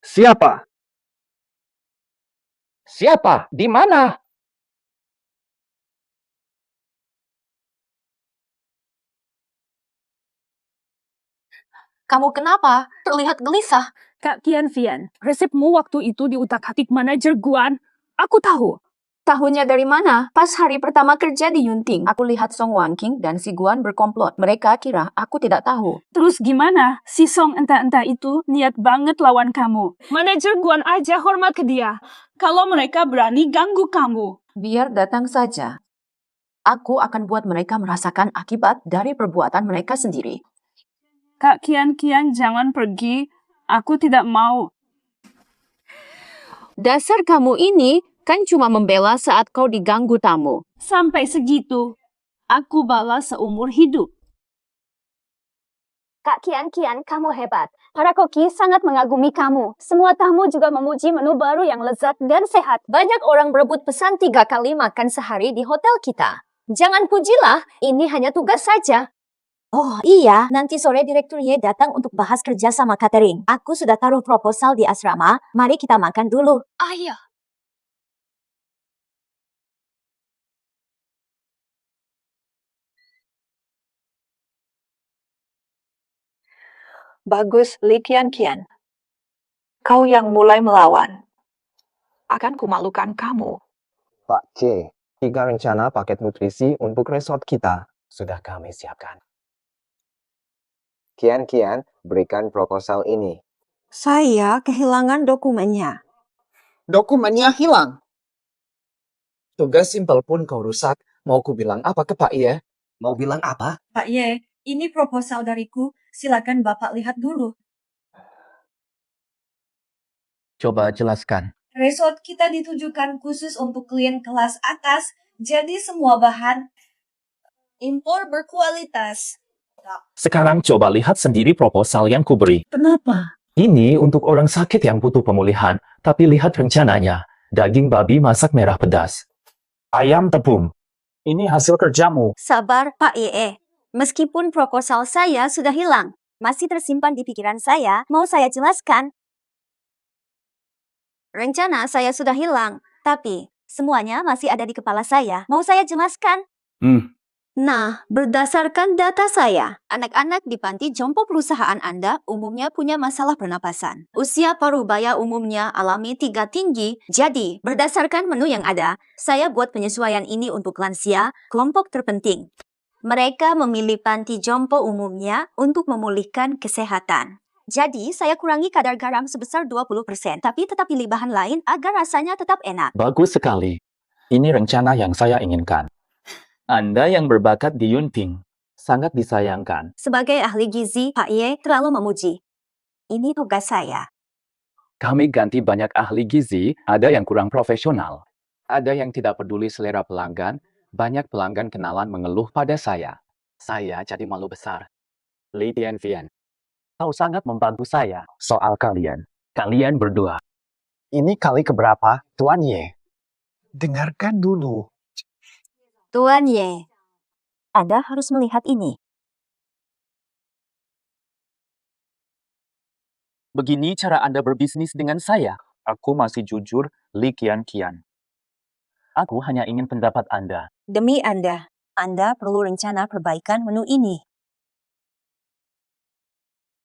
Siapa? Siapa? Di mana? Kamu kenapa? Terlihat gelisah. Kak Kian Fian, resepmu waktu itu diutak-atik manajer Guan. Aku tahu. Tahunya dari mana? Pas hari pertama kerja di Yunting, aku lihat Song Wangking dan si Guan berkomplot. Mereka kira aku tidak tahu. Terus gimana? Si Song entah-entah itu niat banget lawan kamu. Manajer Guan aja hormat ke dia. Kalau mereka berani ganggu kamu. Biar datang saja. Aku akan buat mereka merasakan akibat dari perbuatan mereka sendiri. Kak Kian jangan pergi. Aku tidak mau. Dasar kamu ini kan cuma membela saat kau diganggu tamu. Sampai segitu. Aku balas seumur hidup. Kak Kian, kamu hebat. Para koki sangat mengagumi kamu. Semua tamu juga memuji menu baru yang lezat dan sehat. Banyak orang berebut pesan 3 kali makan sehari di hotel kita. Jangan pujilah, ini hanya tugas saja. Oh iya, nanti sore Direktur Ye datang untuk bahas kerja sama catering. Aku sudah taruh proposal di asrama, mari kita makan dulu. Ayo. Bagus, Li Kian. Kau yang mulai melawan. Akan kumalukan kamu. Pak C, 3 rencana paket nutrisi untuk resort kita sudah kami siapkan. Kian, berikan proposal ini. Saya kehilangan dokumennya. Dokumennya hilang. Tugas simpel pun kau rusak. Mau ku bilang apa ke Pak Ye? Mau bilang apa? Pak Ye, ini proposal dariku. Silakan Bapak lihat dulu. Coba jelaskan. Resort kita ditujukan khusus untuk klien kelas atas, jadi semua bahan impor berkualitas. Sekarang coba lihat sendiri proposal yang kuberi. Kenapa? Ini untuk orang sakit yang butuh pemulihan, tapi lihat rencananya. Daging babi masak merah pedas. Ayam tepung. Ini hasil kerjamu. Sabar, Pak Ye. Meskipun proposal saya sudah hilang, masih tersimpan di pikiran saya, mau saya jelaskan. Rencana saya sudah hilang, tapi semuanya masih ada di kepala saya. Mau saya jelaskan? Nah, berdasarkan data saya, anak-anak di panti jompo perusahaan Anda umumnya punya masalah pernapasan. Usia parubaya umumnya alami 3 tinggi. Jadi, berdasarkan menu yang ada, saya buat penyesuaian ini untuk lansia, kelompok terpenting. Mereka memilih panti jompo umumnya untuk memulihkan kesehatan. Jadi, saya kurangi kadar garam sebesar 20%, tapi tetap pilih bahan lain agar rasanya tetap enak. Bagus sekali. Ini rencana yang saya inginkan. Anda yang berbakat di Yunting. Sangat disayangkan. Sebagai ahli gizi, Pak Ye terlalu memuji. Ini tugas saya. Kami ganti banyak ahli gizi, ada yang kurang profesional. Ada yang tidak peduli selera pelanggan, banyak pelanggan kenalan mengeluh pada saya. Saya jadi malu besar. Li Tianfian, kau sangat membantu saya. Soal kalian berdua. Ini kali keberapa, Tuan Ye? Dengarkan dulu. Tuan Ye, Anda harus melihat ini. Begini cara Anda berbisnis dengan saya. Aku masih jujur, Li Qian. Aku hanya ingin pendapat Anda. Demi Anda perlu rencana perbaikan menu ini.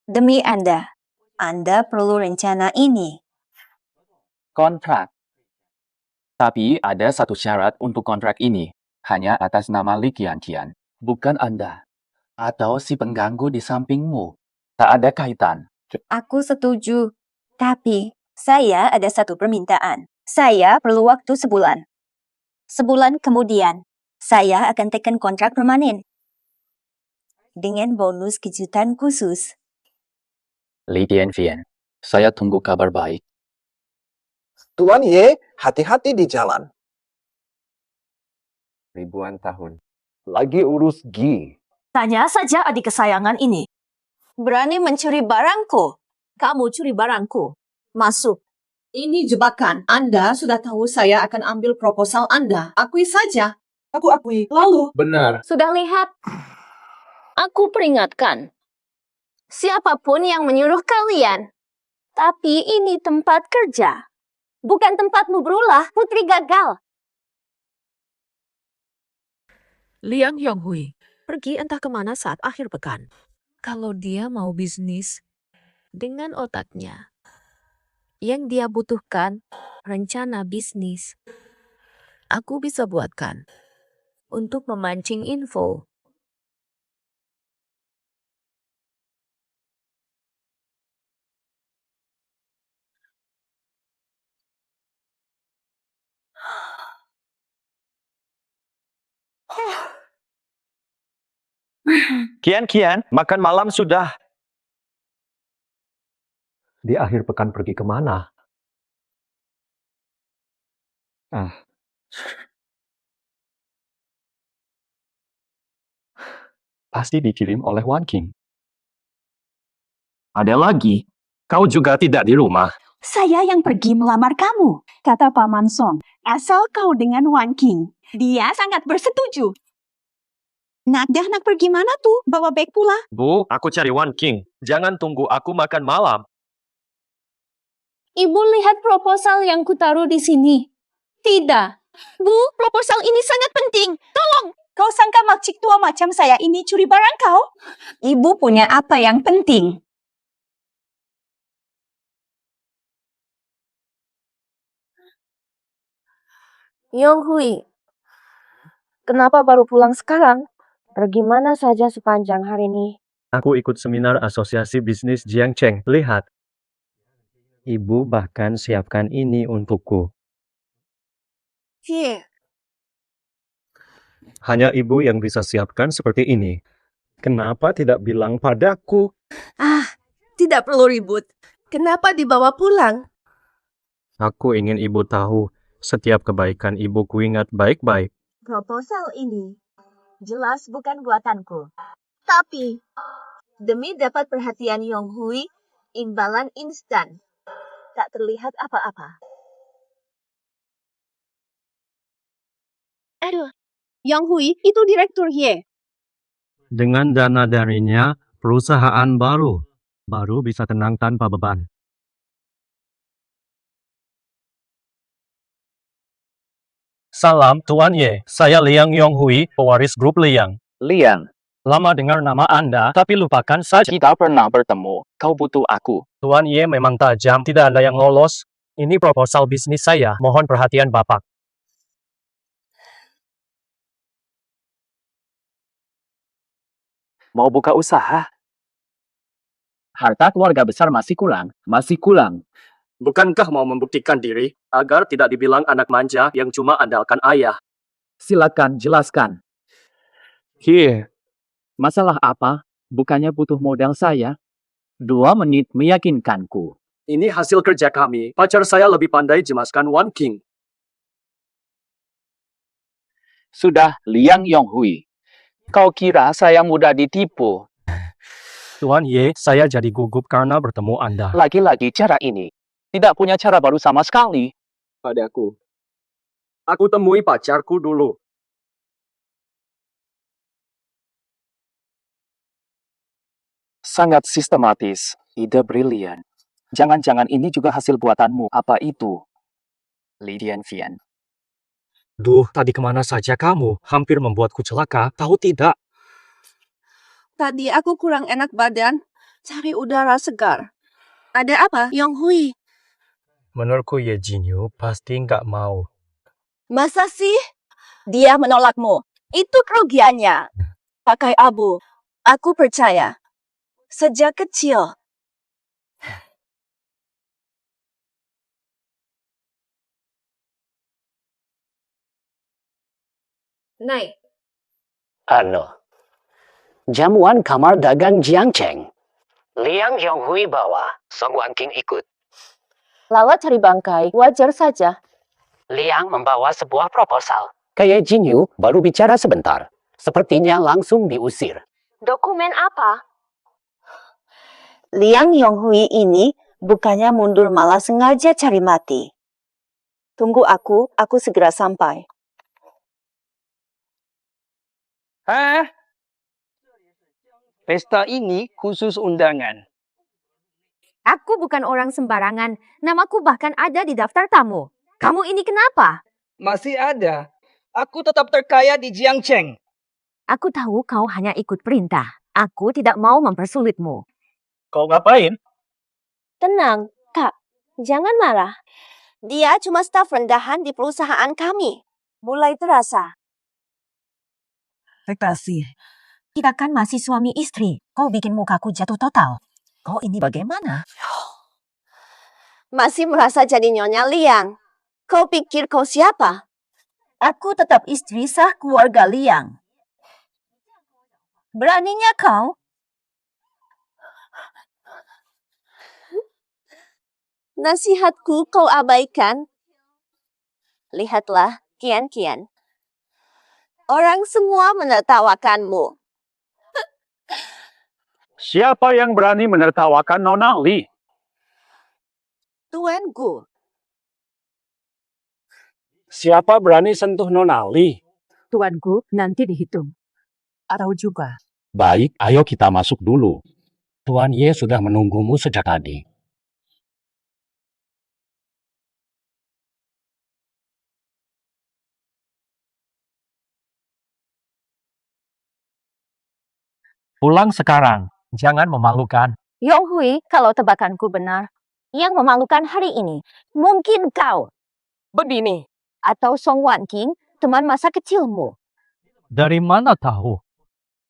Demi Anda perlu rencana ini. Kontrak. Tapi ada satu syarat untuk kontrak ini. Hanya atas nama Li Qian, bukan Anda. Atau si pengganggu di sampingmu. Tak ada kaitan. Aku setuju. Tapi saya ada satu permintaan. Saya perlu waktu sebulan. Sebulan kemudian, saya akan tekan kontrak permanen. Dengan bonus kejutan khusus. Li Qian, saya tunggu kabar baik. Tuan Ye, hati-hati di jalan. Ribuan tahun. Lagi urus Gi. Tanya saja adik kesayangan ini. Berani mencuri barangku. Kamu curi barangku. Masuk. Ini jebakan. Anda sudah tahu saya akan ambil proposal Anda. Akui saja. Aku akui. Lalu. Benar. Sudah lihat? Aku peringatkan. Siapapun yang menyuruh kalian. Tapi ini tempat kerja. Bukan tempatmu berulah, putri gagal. Liang Yonghui pergi entah kemana saat akhir pekan. Kalau dia mau bisnis dengan otaknya, yang dia butuhkan rencana bisnis. Aku bisa buatkan untuk memancing info. Kian, makan malam sudah. Di akhir pekan pergi kemana? Pasti dikirim oleh Wan King. Ada lagi. Kau juga tidak di rumah. Saya yang pergi melamar kamu, kata Paman Song. Asal kau dengan Wan King. Dia sangat bersetuju. Nak pergi mana tuh? Bawa beg pula. Bu, aku cari Wan King. Jangan tunggu aku makan malam. Ibu lihat proposal yang kutaruh di sini. Tidak. Bu, proposal ini sangat penting. Tolong. Kau sangka makcik tua macam saya ini curi barang kau? Ibu punya apa yang penting? Yonghui, kenapa baru pulang sekarang? Pergi mana saja sepanjang hari ini? Aku ikut seminar asosiasi bisnis Jiangcheng. Lihat. Ibu bahkan siapkan ini untukku. Hanya ibu yang bisa siapkan seperti ini. Kenapa tidak bilang padaku? Tidak perlu ribut. Kenapa dibawa pulang? Aku ingin ibu tahu, setiap kebaikan ibu kuingat baik-baik. Proposal ini jelas bukan buatanku. Tapi, demi dapat perhatian Yonghui, imbalan instan. Tak terlihat apa-apa. Aduh, Yonghui itu direktur Ye. Dengan dana darinya, perusahaan baru bisa tenang tanpa beban. Salam Tuan Ye, saya Liang Yonghui, pewaris grup Liang. Liang, Lama dengar nama Anda, tapi lupakan saja. tidak pernah bertemu. Kau butuh aku. Tuan Ye memang tajam, tidak ada yang lolos. Ini proposal bisnis saya, mohon perhatian Bapak. Mau buka usaha? Harta keluarga besar masih kurang. Bukankah mau membuktikan diri, agar tidak dibilang anak manja yang cuma andalkan ayah? Silakan jelaskan. Masalah apa? Bukannya butuh modal saya? 2 menit meyakinkanku. Ini hasil kerja kami. Pacar saya lebih pandai jemaskan Wan King. Sudah, Liang Yonghui. Kau kira saya mudah ditipu? Tuan Ye, saya jadi gugup karena bertemu Anda. Lagi-lagi cara ini. Tidak punya cara baru sama sekali. Padaku. Aku temui pacarku dulu. Sangat sistematis. Ide brilian. Jangan-jangan ini juga hasil buatanmu. Apa itu? Li Tianxian. Duh, tadi kemana saja kamu? Hampir membuatku celaka, tahu tidak? Tadi aku kurang enak badan. Cari udara segar. Ada apa, Yong Hui? Menurutku Ye Jinyu pasti nggak mau. Masa sih? Dia menolakmu. Itu kerugiannya. Pakai abu. Aku percaya. Sejak kecil. Naik. Jamuan kamar dagang Jiang Cheng. Liang Yonghui bawa, Song Wanqing ikut. Lala cari bangkai, wajar saja. Liang membawa sebuah proposal. Kayak Jinyu baru bicara sebentar. Sepertinya langsung diusir. Dokumen apa? Liang Yonghui ini bukannya mundur malah sengaja cari mati. Tunggu aku segera sampai. Hah? Pesta ini khusus undangan. Aku bukan orang sembarangan. Namaku bahkan ada di daftar tamu. Kamu ini kenapa? Masih ada. Aku tetap terkaya di Jiangcheng. Aku tahu kau hanya ikut perintah. Aku tidak mau mempersulitmu. Kau ngapain? Tenang, Kak. Jangan marah. Dia cuma staf rendahan di perusahaan kami. Mulai terasa. Terkasih. Kita kan masih suami istri. Kau bikin mukaku jatuh total. Kau ini bagaimana? Masih merasa jadi Nyonya Liang. Kau pikir kau siapa? Aku tetap istri sah keluarga Liang. Beraninya kau? Nasihatku kau abaikan. Lihatlah, Kian. Orang semua menertawakanmu. Siapa yang berani menertawakan Nona Li? Tuanku. Siapa berani sentuh Nona Li? Tuanku, nanti dihitung. Atau juga. Baik, ayo kita masuk dulu. Tuan Ye sudah menunggumu sejak tadi. Pulang sekarang, jangan memalukan. Yong Hui, kalau tebakanku benar, yang memalukan hari ini, mungkin kau. Begini. Atau Song Wanqing, teman masa kecilmu. Dari mana tahu?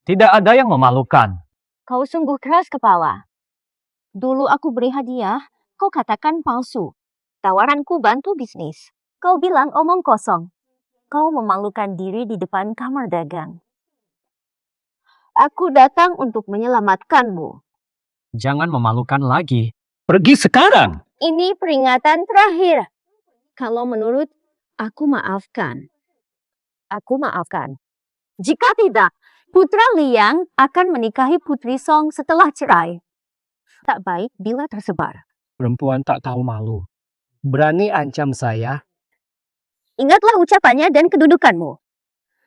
Tidak ada yang memalukan. Kau sungguh keras kepala. Dulu aku beri hadiah, kau katakan palsu. Tawaranku bantu bisnis. Kau bilang omong kosong. Kau memalukan diri di depan kamar dagang. Aku datang untuk menyelamatkanmu. Jangan memalukan lagi. Pergi sekarang. Ini peringatan terakhir. Kalau menurut aku maafkan. Aku maafkan. Jika tidak, Putra Liang akan menikahi Putri Song setelah cerai. Tak baik bila tersebar. Perempuan tak tahu malu. Berani ancam saya? Ingatlah ucapannya dan kedudukanmu.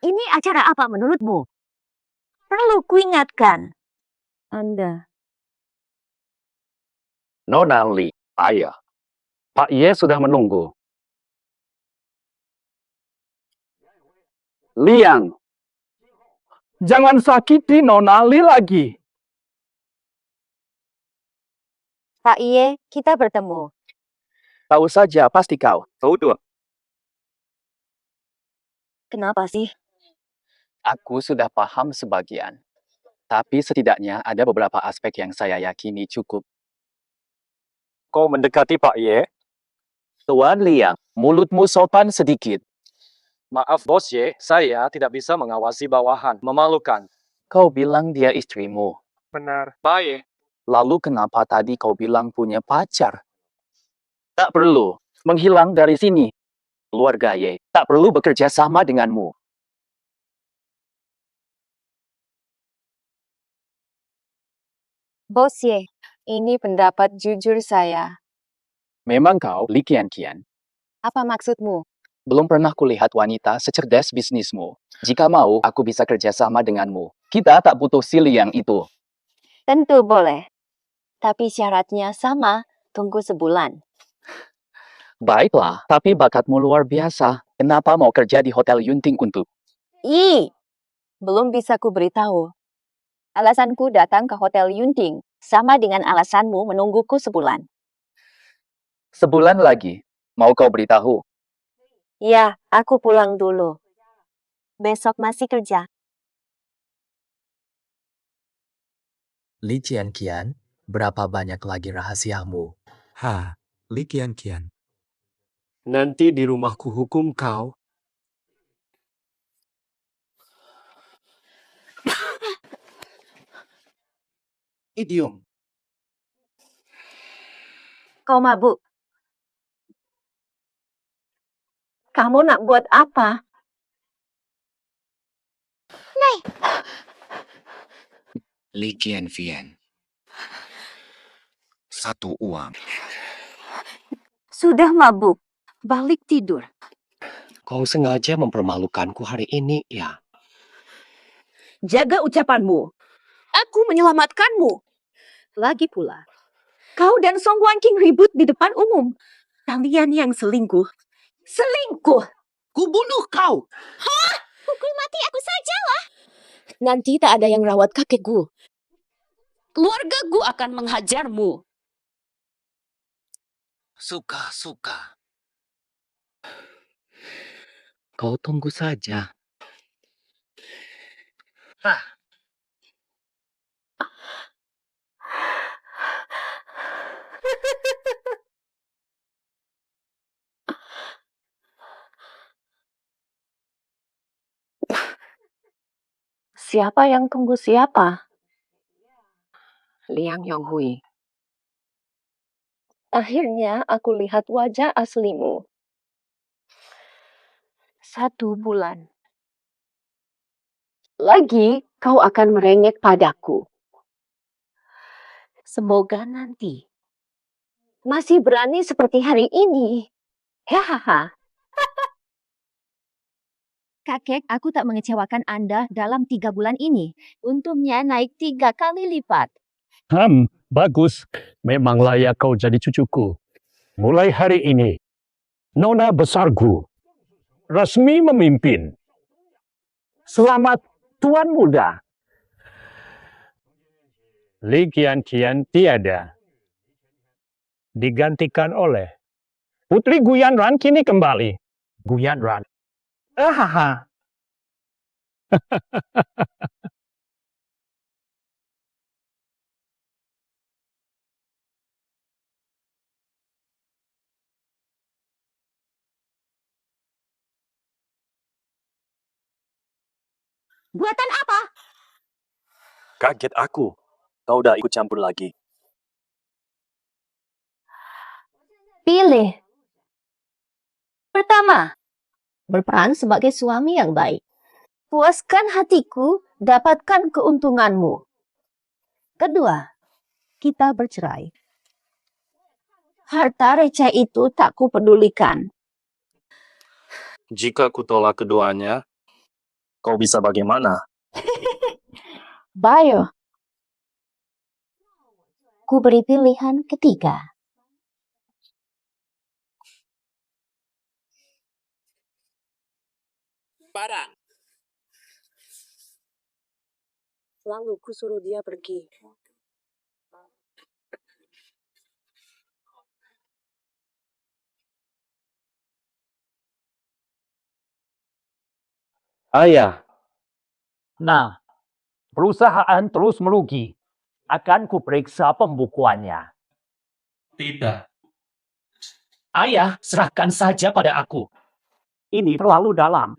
Ini acara apa menurutmu? Perlu kuingatkan. Anda. Nona Li, ayah. Pak Ye sudah menunggu. Liang, jangan sakiti Nona Li lagi. Pak Iye, kita bertemu. Tahu saja, pasti kau. Tahu. Kenapa sih? Aku sudah paham sebagian. Tapi setidaknya ada beberapa aspek yang saya yakini cukup. Kau mendekati Pak Ye? Tuan Liang, mulutmu sopan sedikit. Maaf Bos Ye, saya tidak bisa mengawasi bawahan. Memalukan. Kau bilang dia istrimu. Benar. Baik. Lalu kenapa tadi kau bilang punya pacar? Tak perlu menghilang dari sini. Keluarga Ye tak perlu bekerja sama denganmu. Bos Ye, ini pendapat jujur saya. Memang kau, Li Kian. Apa maksudmu? Belum pernah kulihat wanita secerdas bisnismu. Jika mau, aku bisa kerja sama denganmu. Kita tak butuh si Liang itu. Tentu boleh. Tapi syaratnya sama, tunggu sebulan. Baiklah, tapi bakatmu luar biasa. Kenapa mau kerja di Hotel Yunting untuk? Belum bisa ku beritahu. Alasanku datang ke Hotel Yunting sama dengan alasanmu menungguku sebulan. Sebulan lagi, mau kau beritahu? Ya, aku pulang dulu. Besok masih kerja. Li Qianqian, berapa banyak lagi rahasiamu? Li Qianqian. Nanti di rumahku hukum kau. Idiom. Kau mabuk. Kamu nak buat apa? Li Qianqian. Satu uang. Sudah mabuk. Balik tidur. Kau sengaja mempermalukanku hari ini, ya? Jaga ucapanmu. Aku menyelamatkanmu. Lagi pula, kau dan Song Wanking ribut di depan umum. Kalian yang selingkuh. Selingkuh! Ku bunuh kau! Hah? Pukul mati aku sajalah. Nanti tak ada yang rawat kakekku. Keluargaku akan menghajarmu. Suka-suka. Kau tunggu saja. Siapa yang tunggu siapa? Liang Yonghui. Akhirnya aku lihat wajah aslimu. 1 bulan. Lagi kau akan merengek padaku. Semoga nanti masih berani seperti hari ini. Hahaha. Kakek, aku tak mengecewakan Anda dalam 3 bulan ini. Untungnya naik 3 kali lipat. Bagus. Memang layak kau jadi cucuku. Mulai hari ini, Nona besarku resmi memimpin. Selamat Tuan Muda. Li Qianqian tiada. Digantikan oleh Putri Guyan Ran kini kembali. Guyan Ran. Buatan apa? Kaget aku. Kau udah ikut campur lagi. Pilih. Pertama, berperan sebagai suami yang baik. Puaskan hatiku, dapatkan keuntunganmu. Kedua, kita bercerai. Harta receh itu tak kupedulikan. Jika ku tolak keduanya, kau bisa bagaimana? Bayo. Ku beri pilihan ketiga. Barang. Lalu ku suruh dia pergi. Ayah. Nah, perusahaan terus merugi. Akan kuperiksa pembukuannya. Tidak. Ayah, serahkan saja pada aku. Ini terlalu dalam.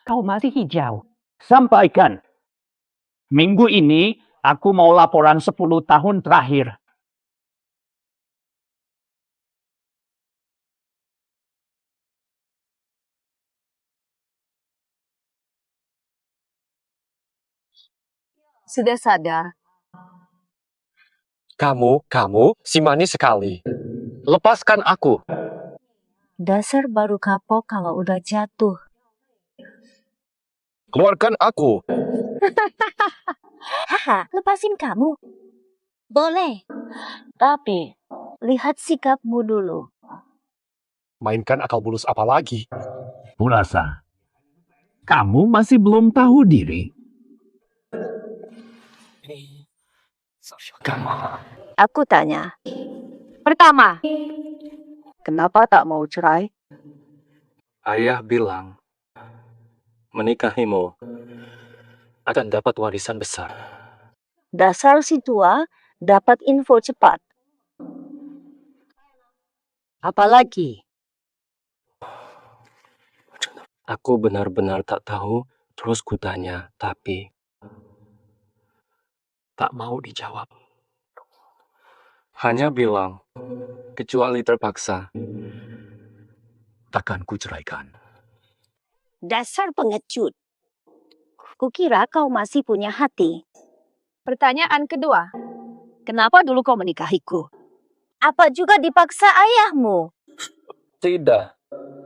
Kau masih hijau. Sampaikan. Minggu ini, aku mau laporan 10 tahun terakhir. Sudah sadar? Kamu si manis sekali. Lepaskan aku. Dasar baru kapok kalau udah jatuh. Keluarkan aku. Haha, lepasin kamu. Boleh. Tapi, lihat sikapmu dulu. Mainkan akal bulus apa lagi? Kurasa, kamu masih belum tahu diri. Aku tanya. Pertama, kenapa tak mau cerai? Ayah bilang, menikahimu akan dapat warisan besar. Dasar si tua dapat info cepat. Apalagi? Aku benar-benar tak tahu, terus kutanya, tapi tak mau dijawab. Hanya bilang, kecuali terpaksa, takkan kuceraikan. Dasar pengecut. Kukira kau masih punya hati. Pertanyaan kedua. Kenapa dulu kau menikahiku? Apa juga dipaksa ayahmu? Tidak.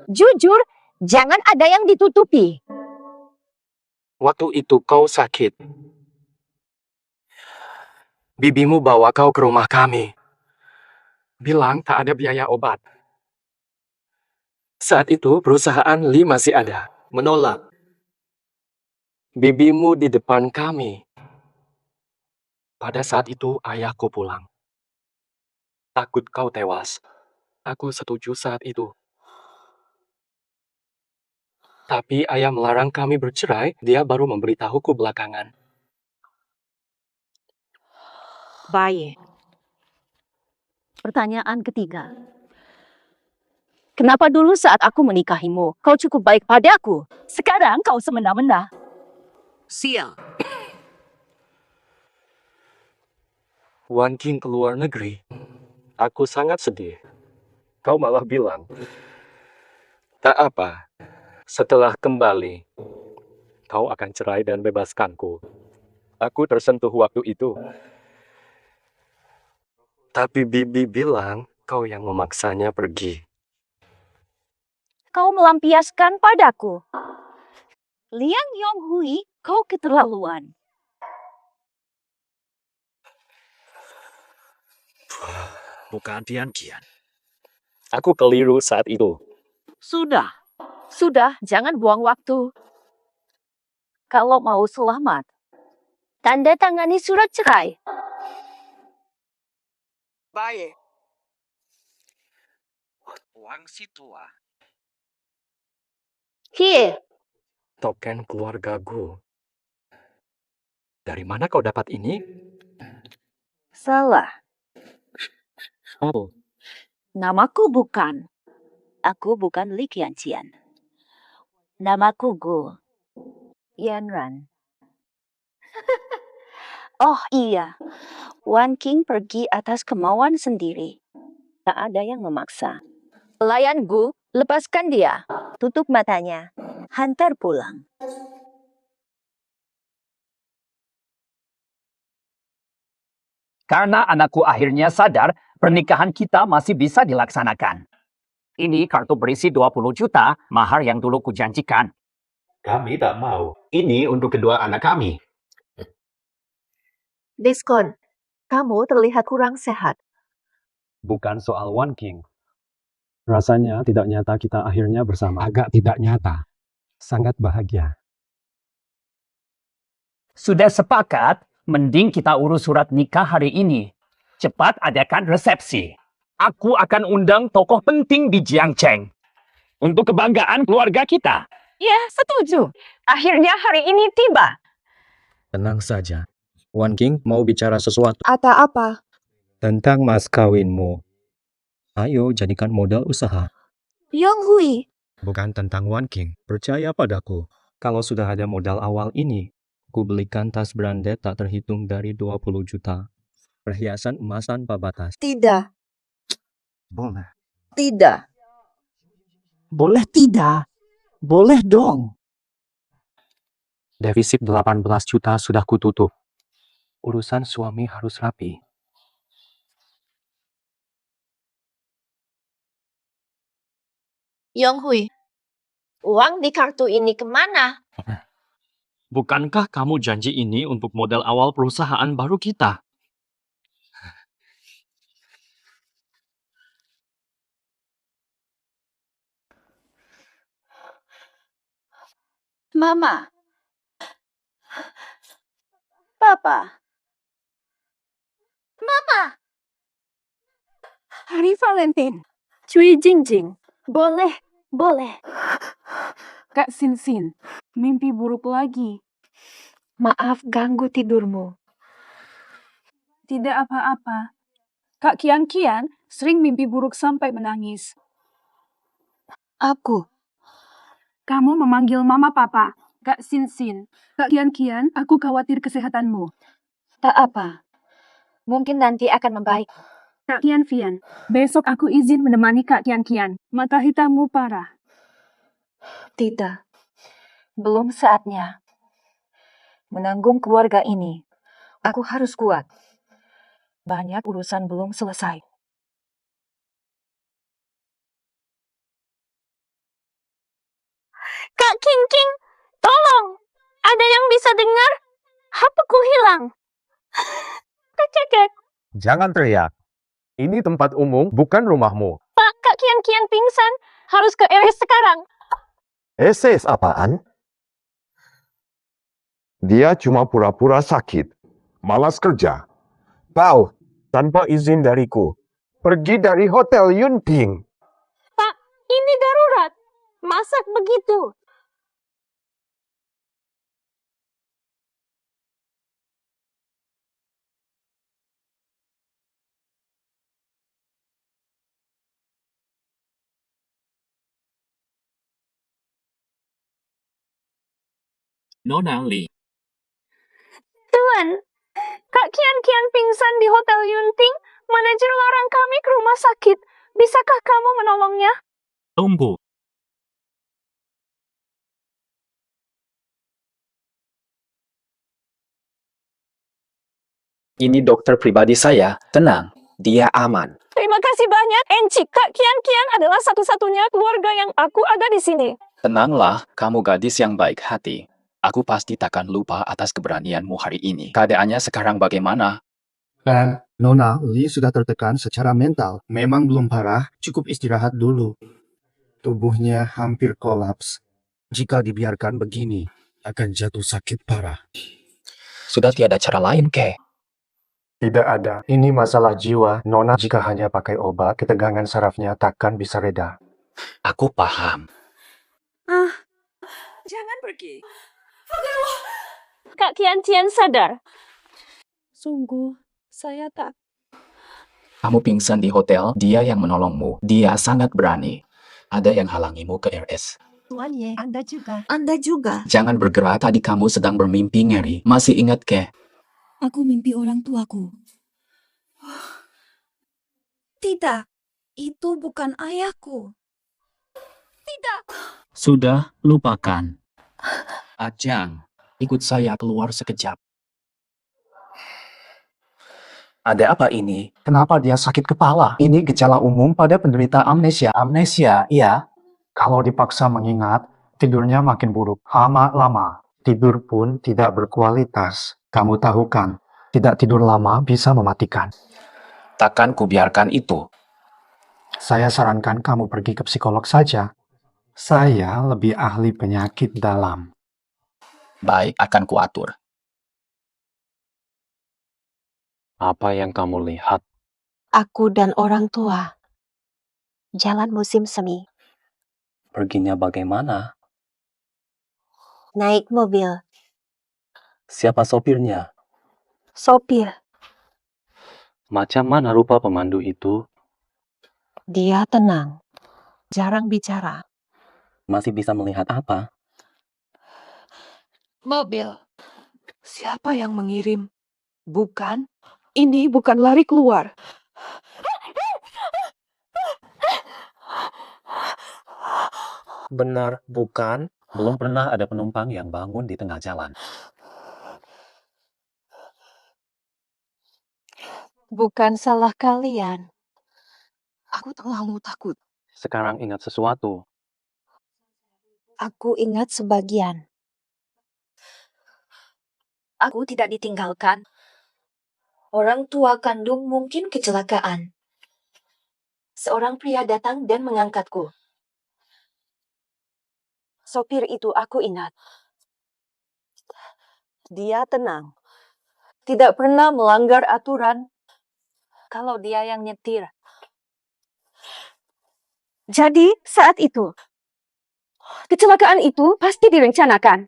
Jujur, jangan ada yang ditutupi. Waktu itu kau sakit. Bibimu bawa kau ke rumah kami. Bilang tak ada biaya obat. Saat itu perusahaan Lee masih ada. Menolak. Bibimu di depan kami. Pada saat itu ayahku pulang. Takut kau tewas. Aku setuju saat itu. Tapi ayah melarang kami bercerai, dia baru memberitahuku belakangan. Baik. Pertanyaan ketiga. Kenapa dulu saat aku menikahimu, kau cukup baik padaku? Sekarang kau semena-mena. Sial. Wan King ke luar negeri. Aku sangat sedih. Kau malah bilang, tak apa, setelah kembali, kau akan cerai dan bebaskanku. Aku tersentuh waktu itu. Tapi Bibi bilang, kau yang memaksanya pergi. Kau melampiaskan padaku. Liang Yonghui, kau keterlaluan. Bukan Tian Qian. Aku keliru saat itu. Sudah. Sudah, jangan buang waktu. Kalau mau selamat, tanda tangani surat cerai. Baik. Wang si tua. Here. Token keluargaku. Dari mana kau dapat ini? Salah. Oh, Namaku bukan. Aku bukan Li Qianqian. Namaku Gu Yanran. Oh iya, Wan King pergi atas kemauan sendiri. Tak ada yang memaksa. Pelayan Gu, lepaskan dia. Tutup matanya. Hantar pulang. Karena anakku akhirnya sadar, pernikahan kita masih bisa dilaksanakan. Ini kartu berisi 20 juta, mahar yang dulu kujanjikan. Kami tak mau. Ini untuk kedua anak kami. Diskon. Kamu terlihat kurang sehat. Bukan soal Wan King. Rasanya tidak nyata kita akhirnya bersama. Agak tidak nyata. Sangat bahagia. Sudah sepakat, mending kita urus surat nikah hari ini. Cepat adakan resepsi. Aku akan undang tokoh penting di Jiangcheng. Untuk kebanggaan keluarga kita. Ya, setuju. Akhirnya hari ini tiba. Tenang saja. Wan King mau bicara sesuatu. Ata apa? Tentang mas kawinmu. Ayo jadikan modal usaha. Yonghui. Bukan tentang Wan King. Percaya padaku. Kalau sudah ada modal awal ini, ku belikan tas branded tak terhitung dari 20 juta. Perhiasan emas tanpa batas. Tidak. Boleh. Tidak. Boleh tidak? Boleh dong. Defisit 18 juta sudah kututup. Urusan suami harus rapi. Yonghui. Uang di kartu ini kemana? bukankah kamu janji ini untuk modal awal perusahaan baru kita? Mama. Papa. Mama. Hari Valentine. Cui Jingjing. Boleh, boleh. Kak Sinsin, mimpi buruk lagi. Maaf ganggu tidurmu. Tidak apa-apa. Kak Kian-Kian sering mimpi buruk sampai menangis. Aku. Kamu memanggil mama papa. Kak Sinsin. Kak Kian-Kian, aku khawatir kesehatanmu. Tak apa. Mungkin nanti akan membaik. Kak Kian-Kian, besok aku izin menemani Kak Kian-Kian. Mata hitammu parah. Tidak. Belum saatnya. Menanggung keluarga ini. Aku harus kuat. Banyak urusan belum selesai. Kak King, tolong! Ada yang bisa dengar? HP-ku hilang. Kecekek. Jangan teriak. Ini tempat umum, bukan rumahmu. Pak, Kak Kian-Kian pingsan. Harus ke RS sekarang. SS apaan? Dia cuma pura-pura sakit. Malas kerja. Tahu, tanpa izin dariku. Pergi dari Hotel Yunping. Pak, ini darurat. Masak begitu. Nona Li, Tuan, Kak Kian-Kian pingsan di Hotel Yunting. Manajer larang kami ke rumah sakit. Bisakah kamu menolongnya? tunggu. Ini dokter pribadi saya. Tenang, dia aman. Terima kasih banyak, Encik. Kak Kian-Kian adalah satu-satunya keluarga yang aku ada di sini. Tenanglah, kamu gadis yang baik hati. Aku pasti takkan lupa atas keberanianmu hari ini. Keadaannya sekarang bagaimana? Dan Nona Li sudah tertekan secara mental. Memang belum parah, cukup istirahat dulu. Tubuhnya hampir kolaps. Jika dibiarkan begini, akan jatuh sakit parah. Sudah tiada cara lain, Ke? Tidak ada. Ini masalah jiwa. Nona jika hanya pakai obat, ketegangan sarafnya takkan bisa reda. Aku paham. Jangan pergi. Kak Kian-Kian sadar. Sungguh, saya tak. Kamu pingsan di hotel, dia yang menolongmu. Dia sangat berani. Ada yang halangimu ke RS. Tuan Ye, Anda juga. Anda juga. Jangan bergerak, tadi kamu sedang bermimpi ngeri. Masih ingat, Ke? Aku mimpi orang tuaku. Tidak, itu bukan ayahku. Tidak. Sudah, lupakan. Ajang, ikut saya keluar sekejap. Ada apa ini? Kenapa dia sakit kepala? Ini gejala umum pada penderita amnesia. Amnesia, iya. Kalau dipaksa mengingat, tidurnya makin buruk. Lama-lama, tidur pun tidak berkualitas. Kamu tahu kan, tidak tidur lama bisa mematikan. Takkan kubiarkan itu. Saya sarankan kamu pergi ke psikolog saja. Saya lebih ahli penyakit dalam. Baik, akan kuatur. Apa yang kamu lihat? Aku dan orang tua. Jalan musim semi. Perginya bagaimana? Naik mobil. Siapa sopirnya? Sopir. Macam mana rupa pemandu itu? Dia tenang. Jarang bicara. Masih bisa melihat apa? Mobil. Siapa yang mengirim? Bukan. Ini bukan lari keluar. Benar, bukan? Belum pernah ada penumpang yang bangun di tengah jalan. Bukan salah kalian. Aku terlalu takut. Sekarang ingat sesuatu. Aku ingat sebagian. Aku tidak ditinggalkan. Orang tua kandung mungkin kecelakaan. Seorang pria datang dan mengangkatku. Sopir itu aku ingat. Dia tenang. Tidak pernah melanggar aturan kalau dia yang nyetir. Jadi saat itu, kecelakaan itu pasti direncanakan.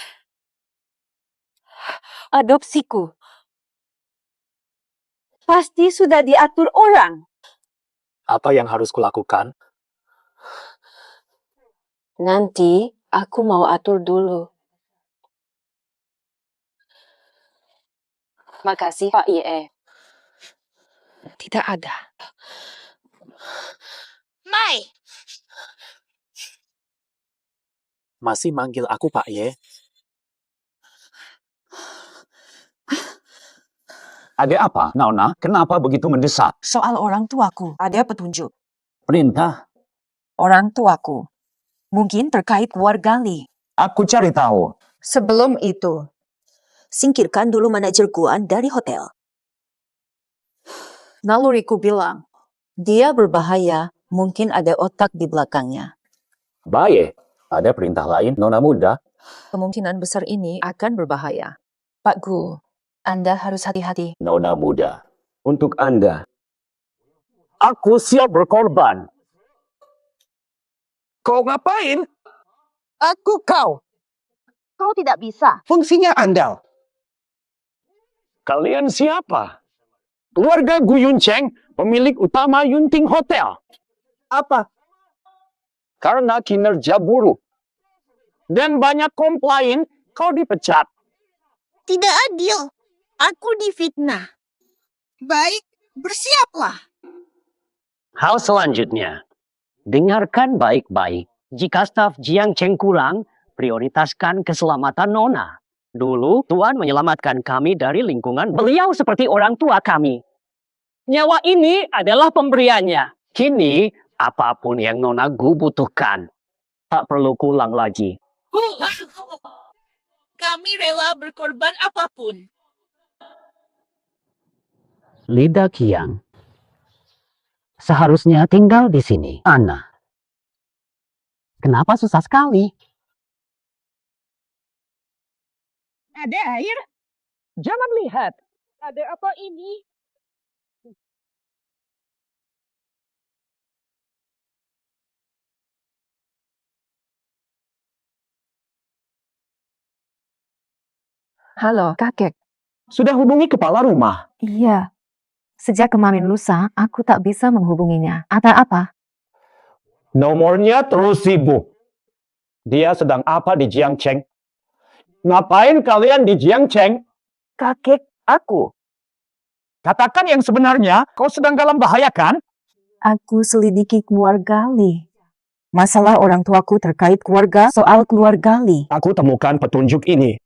Adopsiku pasti sudah diatur orang. Apa yang harus kulakukan? Nanti aku mau atur dulu. Makasih Pak IE. Tidak ada. Mai, Masih manggil aku Pak Ye? Ada apa, Nona? Kenapa begitu mendesak? Soal orang tuaku, ada petunjuk. Perintah. Orang tuaku. Mungkin terkait keluarga Lee. Aku cari tahu. Sebelum itu, singkirkan dulu manajer Guan dari hotel. Naluriku bilang, dia berbahaya, mungkin ada otak di belakangnya. Baik. Ada perintah lain, Nona muda? Kemungkinan besar ini akan berbahaya. Pak Gu, Anda harus hati-hati. Nona muda. Untuk Anda. Aku siap berkorban. Kau ngapain? Aku kau. Kau tidak bisa. Fungsinya andal. Kalian siapa? Keluarga Gu Yuncheng, pemilik utama Yunting Hotel. Apa? Karena kinerja buruk. Dan banyak komplain, kau dipecat. Tidak adil. Aku difitnah. Baik, bersiaplah. Hal selanjutnya. Dengarkan baik-baik. Jika staf Jiang Cheng kurang, prioritaskan keselamatan Nona. Dulu, Tuan menyelamatkan kami dari lingkungan beliau seperti orang tua kami. Nyawa ini adalah pemberiannya. Kini, apapun yang Nona Gu butuhkan, tak perlu kulang lagi. Kami rela berkorban apapun. Lida Qiang seharusnya tinggal di sini. Ana, kenapa susah sekali? Ada air? Jangan lihat. Ada apa ini? Halo, kakek. Sudah hubungi kepala rumah. Iya. Sejak kemarin lusa, aku tak bisa menghubunginya. Ada apa? Nomornya terus sibuk. Dia sedang apa di Jiangcheng? Ngapain kalian di Jiangcheng? Kakek aku. Katakan yang sebenarnya, kau sedang dalam bahaya kan? Aku selidiki keluarga Lee. Masalah orang tuaku terkait keluarga, soal keluarga Lee. Aku temukan petunjuk ini.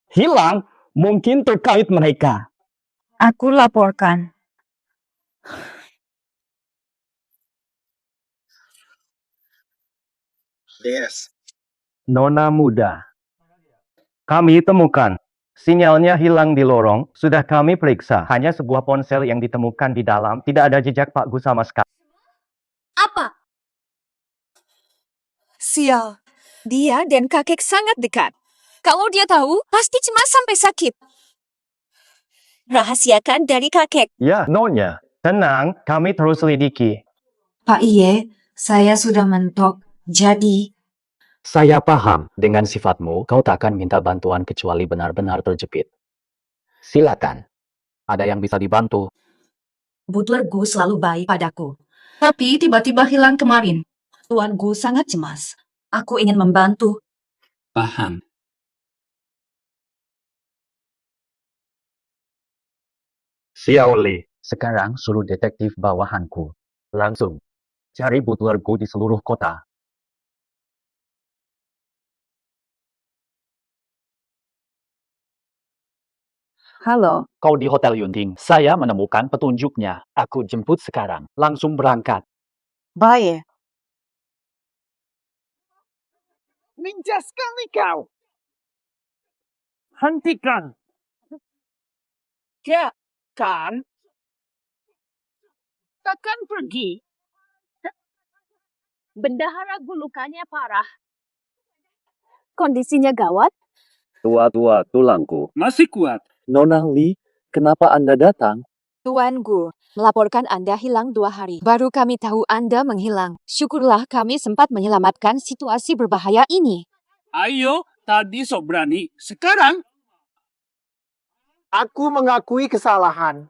Hilang, mungkin terkait mereka. Aku laporkan. Yes. Nona muda. Kami temukan. Sinyalnya hilang di lorong, sudah kami periksa. Hanya sebuah ponsel yang ditemukan di dalam, tidak ada jejak Pak Gu sama sekali. Apa? Sial. Dia dan kakek sangat dekat. Kalau dia tahu, pasti cemas sampai sakit. Rahasiakan dari kakek. Ya, Nonya. Tenang, kami terus selidiki. Pak Iye, saya sudah mentok. Jadi, Saya paham, dengan sifatmu, kau tak akan minta bantuan kecuali benar-benar terjepit. Silakan. Ada yang bisa dibantu. Butler Gu selalu baik padaku. Tapi tiba-tiba hilang kemarin. Tuan Gu sangat cemas. Aku ingin membantu. Paham. Xiao Li, sekarang suruh detektif bawahanku. Langsung. Cari Butler Gu di seluruh kota. Halo. Kau di Hotel Yunting. Saya menemukan petunjuknya. Aku jemput sekarang. Langsung berangkat. Baik. Ninja sekali kau. Hentikan. Ya, kan? Takkan pergi. Bendahara Gu lukanya parah. Kondisinya gawat? Tua-tua tulangku. Masih kuat. Nona Lee, kenapa Anda datang? Tuan Gu, melaporkan Anda hilang 2 hari. Baru kami tahu Anda menghilang. Syukurlah kami sempat menyelamatkan situasi berbahaya ini. Ayo, tadi sok berani. Sekarang, Aku mengakui kesalahan.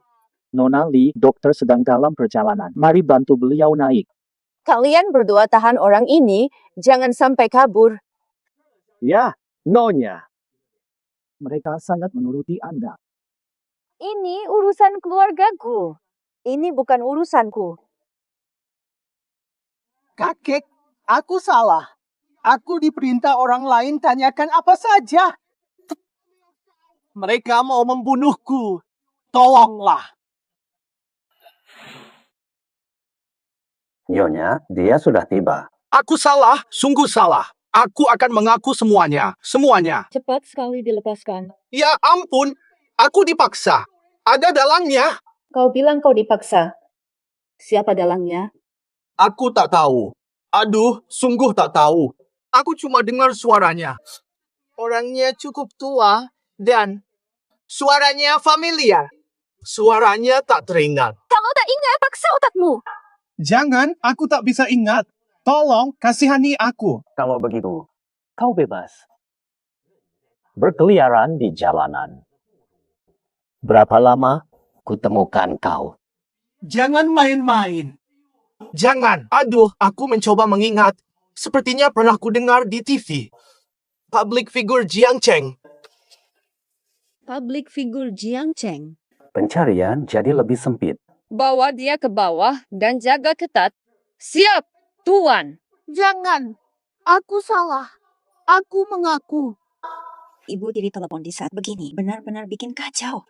Nona Lee, dokter sedang dalam perjalanan. Mari bantu beliau naik. Kalian berdua tahan orang ini, jangan sampai kabur. Ya, Nonya. Mereka sangat menuruti Anda. Ini urusan keluargaku. Ini bukan urusanku. Kakek, aku salah. Aku diperintah orang lain tanyakan apa saja. Mereka mau membunuhku. Tolonglah. Nyonya, dia sudah tiba. Aku salah, sungguh salah. Aku akan mengaku semuanya. Semuanya. Cepat sekali dilepaskan. Ya ampun, aku dipaksa. Ada dalangnya. Kau bilang kau dipaksa. Siapa dalangnya? Aku tak tahu. Aduh, sungguh tak tahu. Aku cuma dengar suaranya. Orangnya cukup tua dan suaranya familiar. Suaranya tak teringat. Kalau tak ingat, paksa otakmu. Jangan, aku tak bisa ingat. Tolong, kasihani aku. Kalau begitu, kau bebas. Berkeliaran di jalanan. Berapa lama kutemukan kau? Jangan main-main. Jangan. Aduh, aku mencoba mengingat. Sepertinya pernah ku dengar di TV. Public figure Jiang Cheng. Public figure Jiang Cheng. Pencarian jadi lebih sempit. Bawa dia ke bawah dan jaga ketat. Siap, Tuan. Jangan. Aku salah. Aku mengaku. Ibu diri telepon di saat begini benar-benar bikin kacau.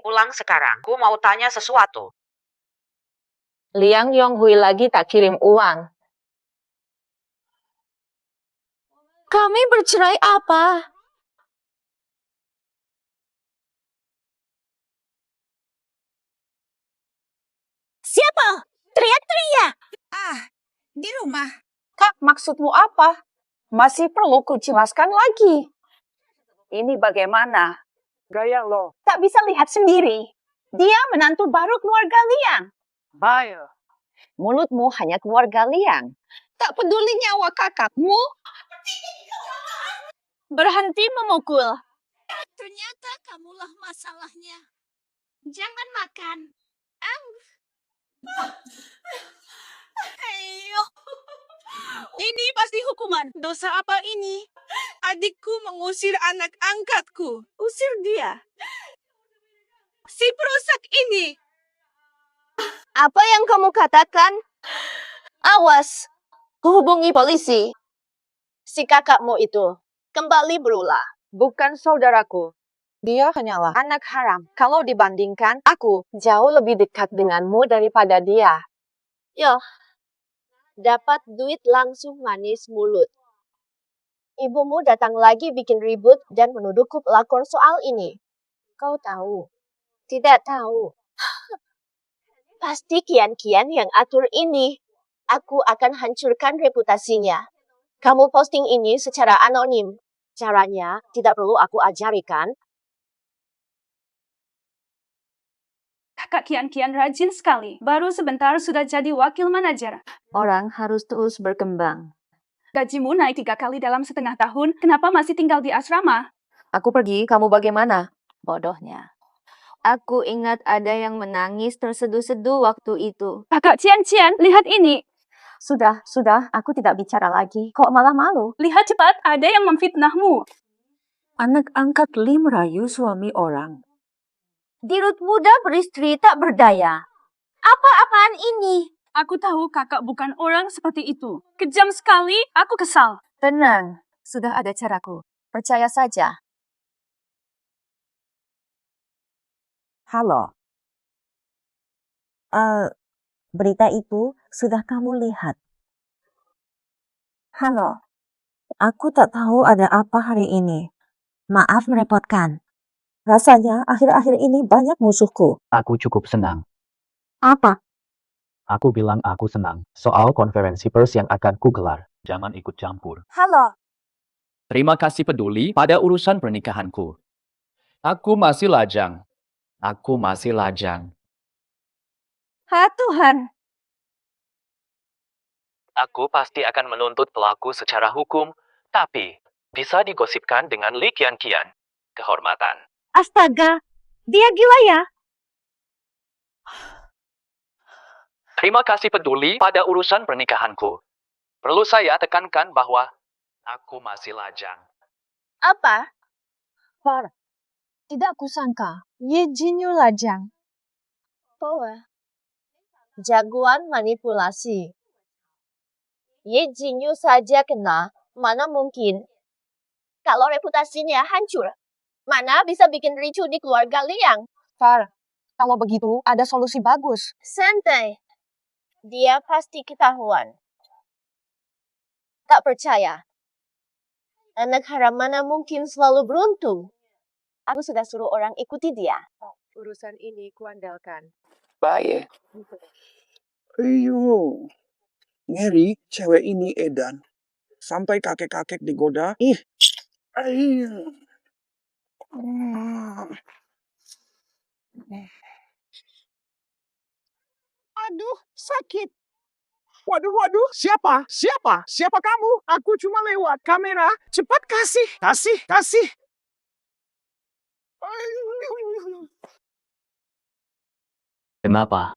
Pulang sekarang. Ku mau tanya sesuatu. Liang Yonghui lagi tak kirim uang. Kami bercerai apa? Siapa? Teriak-teriak. Di rumah. Kak, maksudmu apa? Masih perlu kujelaskan lagi. Ini bagaimana? Gaya lo. Tak bisa lihat sendiri. Dia menantu baru keluarga Liang. Baik. Mulutmu hanya keluarga Liang. Tak peduli nyawa kakakmu. Berhenti memukul. Ternyata kamulah masalahnya. Jangan makan. Ayo. Ini pasti hukuman. Dosa apa ini? Adikku mengusir anak angkatku. Usir dia. Si perusak ini. Apa yang kamu katakan? Awas, kuhubungi polisi. Si kakakmu itu kembali berulah. Bukan saudaraku. Dia hanyalah anak haram. Kalau dibandingkan, aku jauh lebih dekat denganmu daripada dia. Yo, dapat duit langsung manis mulut. Ibumu datang lagi bikin ribut dan menuduhku pelakor soal ini. Kau tahu? Tidak tahu. Pasti kian-kian yang atur ini. Aku akan hancurkan reputasinya. Kamu posting ini secara anonim. Caranya tidak perlu aku ajarikan. Kakak Kian-Kian rajin sekali. Baru sebentar sudah jadi wakil manajer. Orang harus terus berkembang. Gajimu naik 3 kali dalam setengah tahun. Kenapa masih tinggal di asrama? Aku pergi, kamu bagaimana? Bodohnya. Aku ingat ada yang menangis terseduh-seduh waktu itu. Kakak Cian-Cian, lihat ini. Sudah, aku tidak bicara lagi. Kok malah malu? Lihat cepat, ada yang memfitnahmu. Anak angkat Lee merayu suami orang. Dirut muda beristri tak berdaya. Apa-apaan ini? Aku tahu kakak bukan orang seperti itu. Kejam sekali, aku kesal. Tenang, sudah ada caraku. Percaya saja. Halo. Berita itu sudah kamu lihat. Halo. Aku tak tahu ada apa hari ini. Maaf merepotkan. Rasanya akhir-akhir ini banyak musuhku. Aku cukup senang. Apa? Aku bilang aku senang soal konferensi pers yang akan kugelar. Jangan ikut campur. Halo. Terima kasih peduli pada urusan pernikahanku. Aku masih lajang. Aku masih lajang. Ha Tuhan, Aku pasti akan menuntut pelaku secara hukum, tapi bisa digosipkan dengan Li Qianqian. Kehormatan. astaga, dia gila ya. Terima kasih peduli pada urusan pernikahanku. Perlu saya tekankan bahwa aku masih lajang. Apa? Far, tidak kusangka Ye Jinyu lajang. Power. Jagoan manipulasi. Ye Jinyu saja kena, mana mungkin? Kalau reputasinya hancur, mana bisa bikin ricu di keluarga Liang? Far, kalau begitu ada solusi bagus. Santai. Dia pasti ketahuan. Tak percaya. Anak haram mana mungkin selalu beruntung. Aku sudah suruh orang ikuti dia. Urusan ini kuandalkan. Baik. Ayo. Ngeri, cewek ini edan. Sampai kakek-kakek digoda. Ih. Ayo. Aduh, sakit. Waduh, waduh, siapa? Siapa? Siapa kamu? Aku cuma lewat kamera. Cepat kasih, kasih, kasih. Kenapa?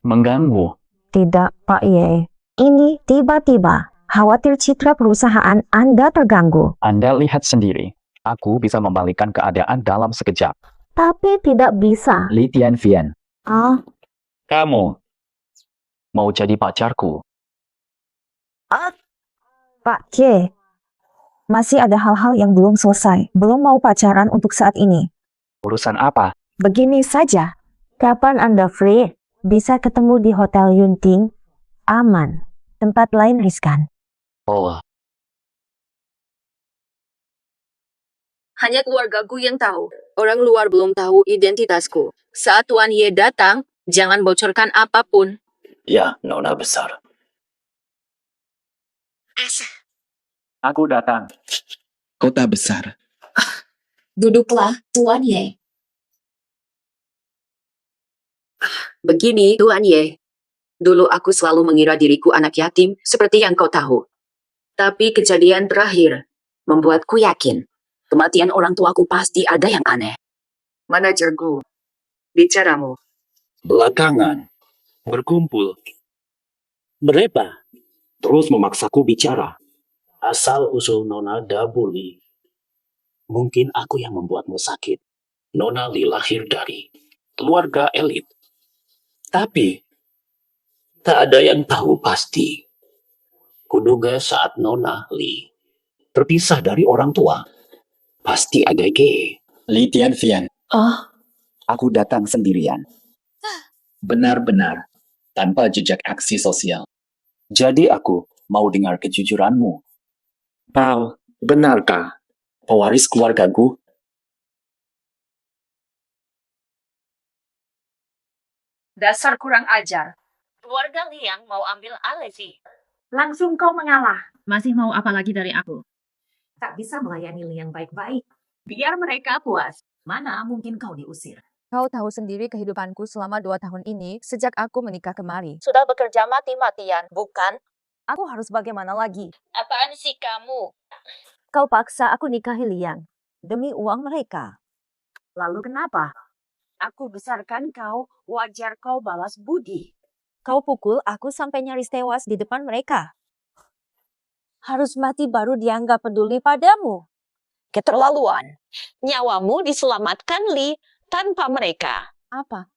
Mengganggu. Tidak, Pak Ye. Ini tiba-tiba. Khawatir citra perusahaan Anda terganggu. Anda lihat sendiri. Aku bisa membalikkan keadaan dalam sekejap. Tapi tidak bisa. Li Tianfian, Ah, kamu mau jadi pacarku? Pak Ye. Masih ada hal-hal yang belum selesai. Belum mau pacaran untuk saat ini. Urusan apa? Begini saja. Kapan Anda free? Bisa ketemu di Hotel Yunting. Aman. Tempat lain riskan. Oh, Hanya keluargaku yang tahu. Orang luar belum tahu identitasku. Saat Tuan Ye datang, jangan bocorkan apapun. ya, Nona besar. Aku datang. Kota besar. Duduklah, Tuan Ye. Begini, Tuan Ye. Dulu aku selalu mengira diriku anak yatim, seperti yang kau tahu. Tapi kejadian terakhir membuatku yakin. Kematian orang tuaku pasti ada yang aneh. Manajerku, bicaramu. Belakangan, berkumpul. Mereka terus memaksaku bicara. Asal-usul Nona Dabuli. Mungkin aku yang membuatmu sakit. Nona Li lahir dari keluarga elit. Tapi, tak ada yang tahu pasti. Kuduga saat Nona Li terpisah dari orang tua, pasti ada ge. Li Tianfian, Oh, aku datang sendirian. Benar-benar tanpa jejak aksi sosial. Jadi aku mau dengar kejujuranmu. Kau benarkah Pewaris keluargaku? dasar kurang ajar. Keluarga Liang mau ambil alih sih. Langsung kau mengalah. Masih mau apa lagi dari aku? Tak bisa melayani Liang baik-baik. Biar mereka puas. Mana mungkin kau diusir. Kau tahu sendiri kehidupanku selama 2 tahun ini sejak aku menikah kemari. Sudah bekerja mati-matian, bukan? Aku harus bagaimana lagi? Apaan sih kamu? Kau paksa aku nikahi Liang. Demi uang mereka. Lalu kenapa? Aku besarkan kau, wajar kau balas budi. Kau pukul aku sampai nyaris tewas di depan mereka. Harus mati baru dianggap peduli padamu. Keterlaluan. Nyawamu diselamatkan Li tanpa mereka. Apa?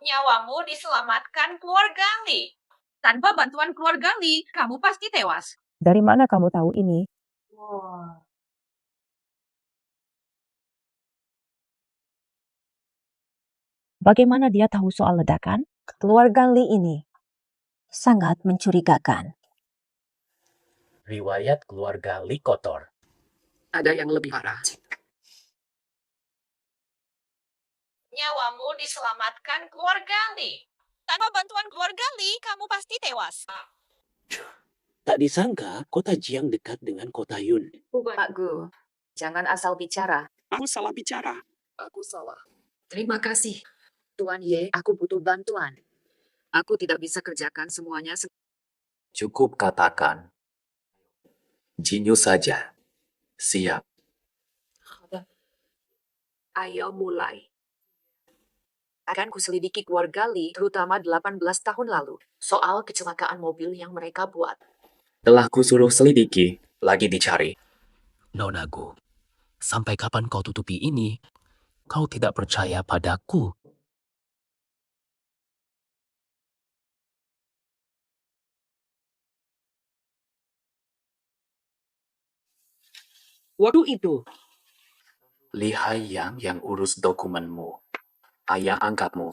Nyawamu diselamatkan keluarga Li. Tanpa bantuan keluarga Li, kamu pasti tewas. Dari mana kamu tahu ini? Bagaimana dia tahu soal ledakan? Keluarga Li ini sangat mencurigakan. Riwayat keluarga Li kotor. Ada yang lebih parah. Nyawamu diselamatkan keluarga Li. Tanpa bantuan keluarga Li, kamu pasti tewas. Tak disangka kota Jiang dekat dengan kota Yun. Pak Gu, jangan asal bicara. Aku salah bicara. Aku salah. Terima kasih. Tuan Ye, aku butuh bantuan. Aku tidak bisa kerjakan semuanya. Cukup katakan. Jinyu saja. Siap. Ayo mulai. Akan kuselidiki keluarga Li, terutama 18 tahun lalu, soal kecelakaan mobil yang mereka buat. Telah kusuruh selidiki, lagi dicari. Nona Gu, sampai kapan kau tutupi ini? Kau tidak percaya padaku. Waktu itu, Li Haiyang yang urus dokumenmu. Ayah angkatmu.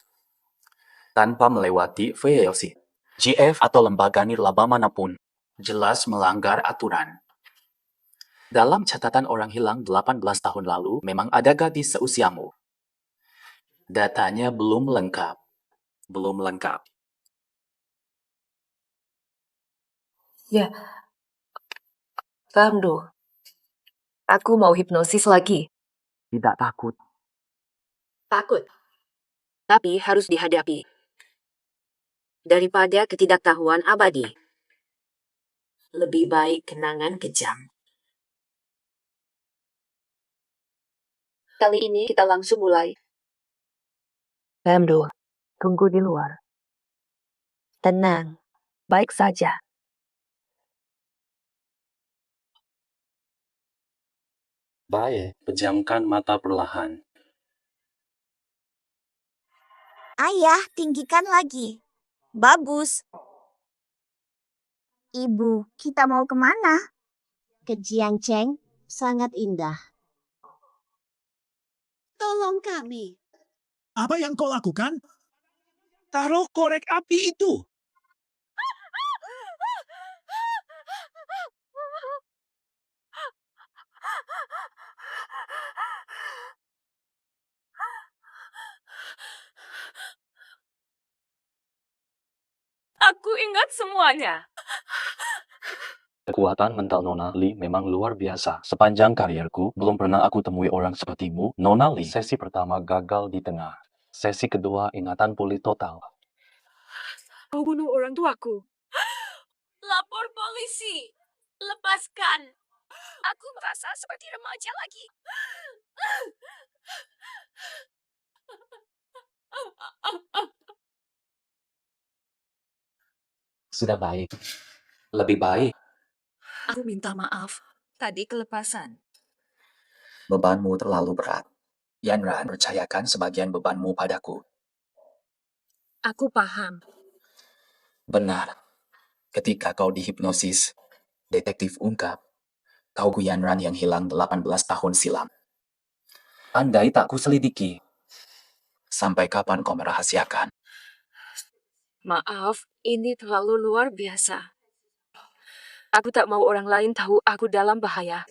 Tanpa melewati VLC, GF atau lembaga nirlaba manapun. Jelas melanggar aturan. Dalam catatan orang hilang 18 tahun lalu, memang ada gadis seusiamu. Datanya belum lengkap. Belum lengkap. Ya. Famdo. Aku mau hipnosis lagi. Tidak takut. Takut. Tapi harus dihadapi. Daripada ketidaktahuan abadi. Lebih baik kenangan kejam. Kali ini kita langsung mulai. Famdo, tunggu di luar. Tenang. Baik saja. Baik, pejamkan mata perlahan. Ayah, tinggikan lagi. Bagus. Ibu, kita mau kemana? Ke Jiangcheng, sangat indah. Tolong kami. Apa yang kau lakukan? Taruh korek api itu. Aku ingat semuanya. Kekuatan mental Nona Li memang luar biasa. Sepanjang karierku, belum pernah aku temui orang sepertimu. Nona Li, sesi pertama gagal di tengah. Sesi kedua, ingatan pulih total. Kau bunuh orang tuaku. Lapor polisi. Lepaskan. Aku merasa seperti remaja lagi. Sudah baik. Lebih baik. Aku minta maaf. Tadi kelepasan. Bebanmu terlalu berat. Yanran, percayakan sebagian bebanmu padaku. Aku paham. Benar. Ketika kau dihipnosis, detektif ungkap, kau Yanran yang hilang 18 tahun silam. Andai tak kuselidiki, sampai kapan kau merahasiakan? Maaf, ini terlalu luar biasa. Aku tak mau orang lain tahu aku dalam bahaya.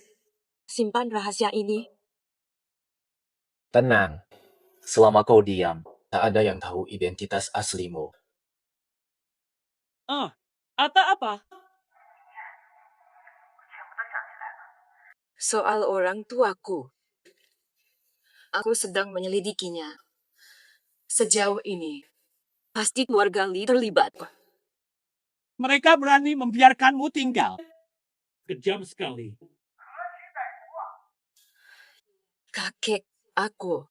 Simpan rahasia ini. Tenang. Selama kau diam, tak ada yang tahu identitas aslimu. atau apa? Soal orang tuaku. Aku sedang menyelidikinya. Sejauh ini, pasti keluarga Li terlibat. Mereka berani membiarkanmu tinggal. Kejam sekali. Kakek aku.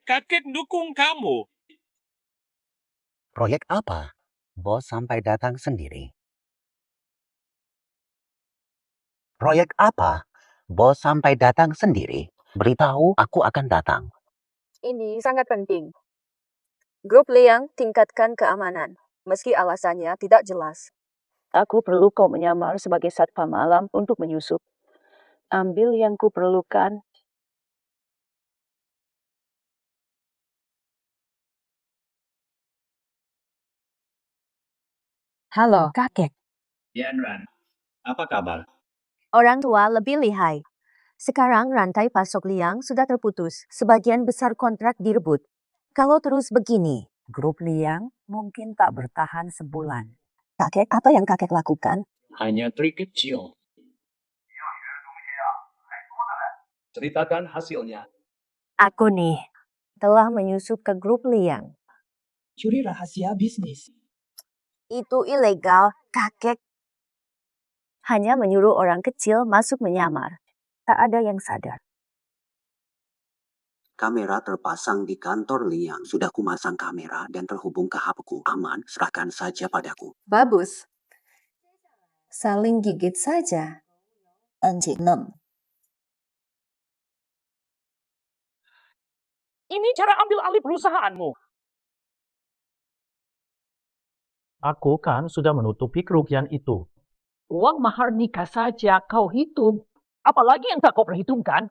Kakek dukung kamu. Proyek apa? Bos sampai datang sendiri. Proyek apa? Bos sampai datang sendiri. Beritahu aku akan datang. Ini sangat penting. Grup Liang tingkatkan keamanan, meski alasannya tidak jelas. Aku perlu kau menyamar sebagai satpam malam untuk menyusup. Ambil yang kuperlukan. Halo, kakek. Yanran, apa kabar? Orang tua lebih lihai. Sekarang rantai pasok Liang sudah terputus. Sebagian besar kontrak direbut. Kalau terus begini, Grup Liang mungkin tak bertahan sebulan. Kakek, apa yang kakek lakukan? Hanya trik kecil. Ceritakan hasilnya. Aku nih, telah menyusup ke grup Liang. Curi rahasia bisnis. Itu ilegal, kakek. Hanya menyuruh orang kecil masuk menyamar. Tak ada yang sadar. Kamera terpasang di kantor Liang. Sudah kumasang kamera dan terhubung ke HP-ku. Aman, serahkan saja padaku. Bagus. Saling gigit saja. Anjing 6. Ini cara ambil alih perusahaanmu. Aku kan sudah menutupi kerugian itu. Uang mahar nikah saja kau hitung. Apalagi yang tak kau perhitungkan?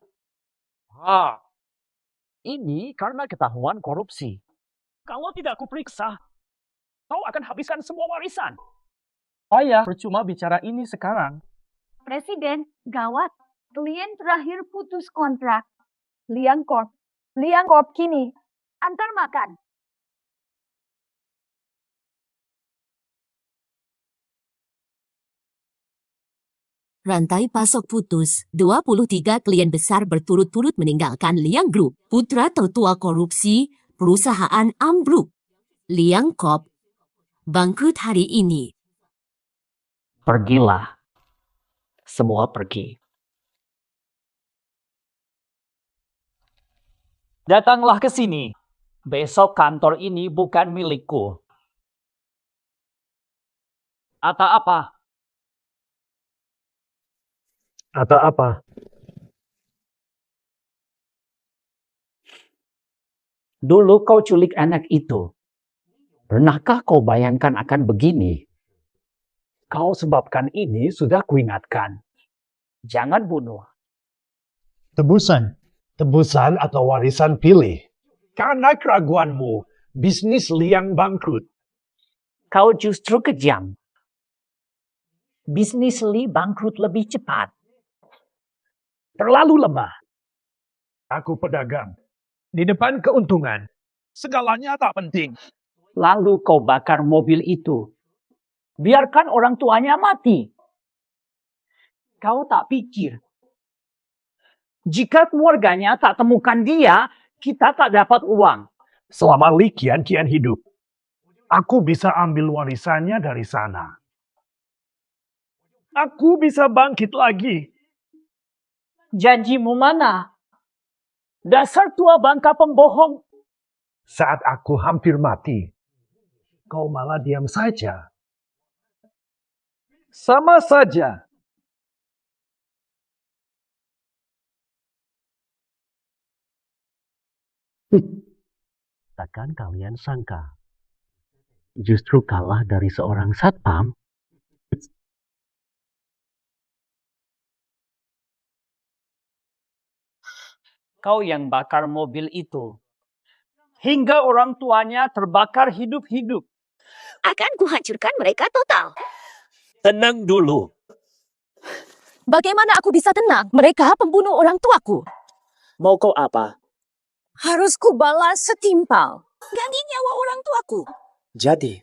Ini karena ketahuan korupsi. Kalau tidak kuperiksa, kau akan habiskan semua warisan. Ayah, percuma bicara ini sekarang. Presiden, gawat. Klien terakhir putus kontrak. Liang Corp kini. Antar makan. Rantai pasok putus, 23 klien besar berturut-turut meninggalkan Liang Group, putra tertua korupsi, perusahaan ambruk. Liang Corp bangkrut hari ini. Pergilah. Semua pergi. Datanglah ke sini. Besok kantor ini bukan milikku. Atau apa? Atau apa? Dulu kau culik anak itu. Pernahkah kau bayangkan akan begini? Kau sebabkan ini sudah kuingatkan. Jangan bunuh. Tebusan. Tebusan atau warisan pilih. Karena keraguanmu, bisnis Liang bangkrut. Kau justru kejam. Bisnis Li bangkrut lebih cepat. Terlalu lemah. Aku pedagang. Di depan keuntungan. Segalanya tak penting. Lalu kau bakar mobil itu. Biarkan orang tuanya mati. Kau tak pikir. Jika keluarganya tak temukan dia, kita tak dapat uang. Selama Li Kian hidup, aku bisa ambil warisannya dari sana. Aku bisa bangkit lagi. Janjimu mana? Dasar tua bangka pembohong. Saat aku hampir mati, kau malah diam saja. Sama saja. Takkan kalian sangka justru kalah dari seorang satpam? Kau yang bakar mobil itu. Hingga orang tuanya terbakar hidup-hidup. Akan kuhancurkan mereka total. Tenang dulu. Bagaimana aku bisa tenang? Mereka pembunuh orang tuaku. Mau kau apa? Harus kubalas setimpal. Ganti nyawa orang tuaku. Jadi,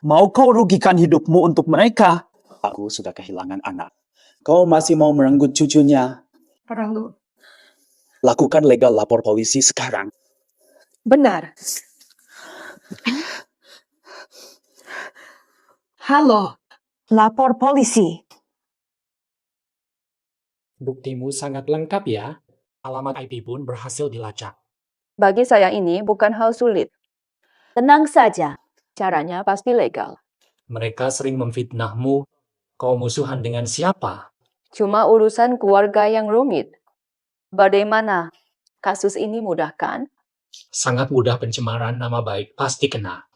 mau kau rugikan hidupmu untuk mereka? Aku sudah kehilangan anak. Kau masih mau merenggut cucunya? Perlu. Lakukan legal lapor polisi sekarang. Benar. Halo, lapor polisi. Buktimu sangat lengkap ya. Alamat IP pun berhasil dilacak. Bagi saya ini bukan hal sulit. Tenang saja. Caranya pasti legal. Mereka sering memfitnahmu. Kau musuhan dengan siapa? Cuma urusan keluarga yang rumit. Bagaimana? Kasus ini mudah kan? Sangat mudah pencemaran nama baik. Pasti kena.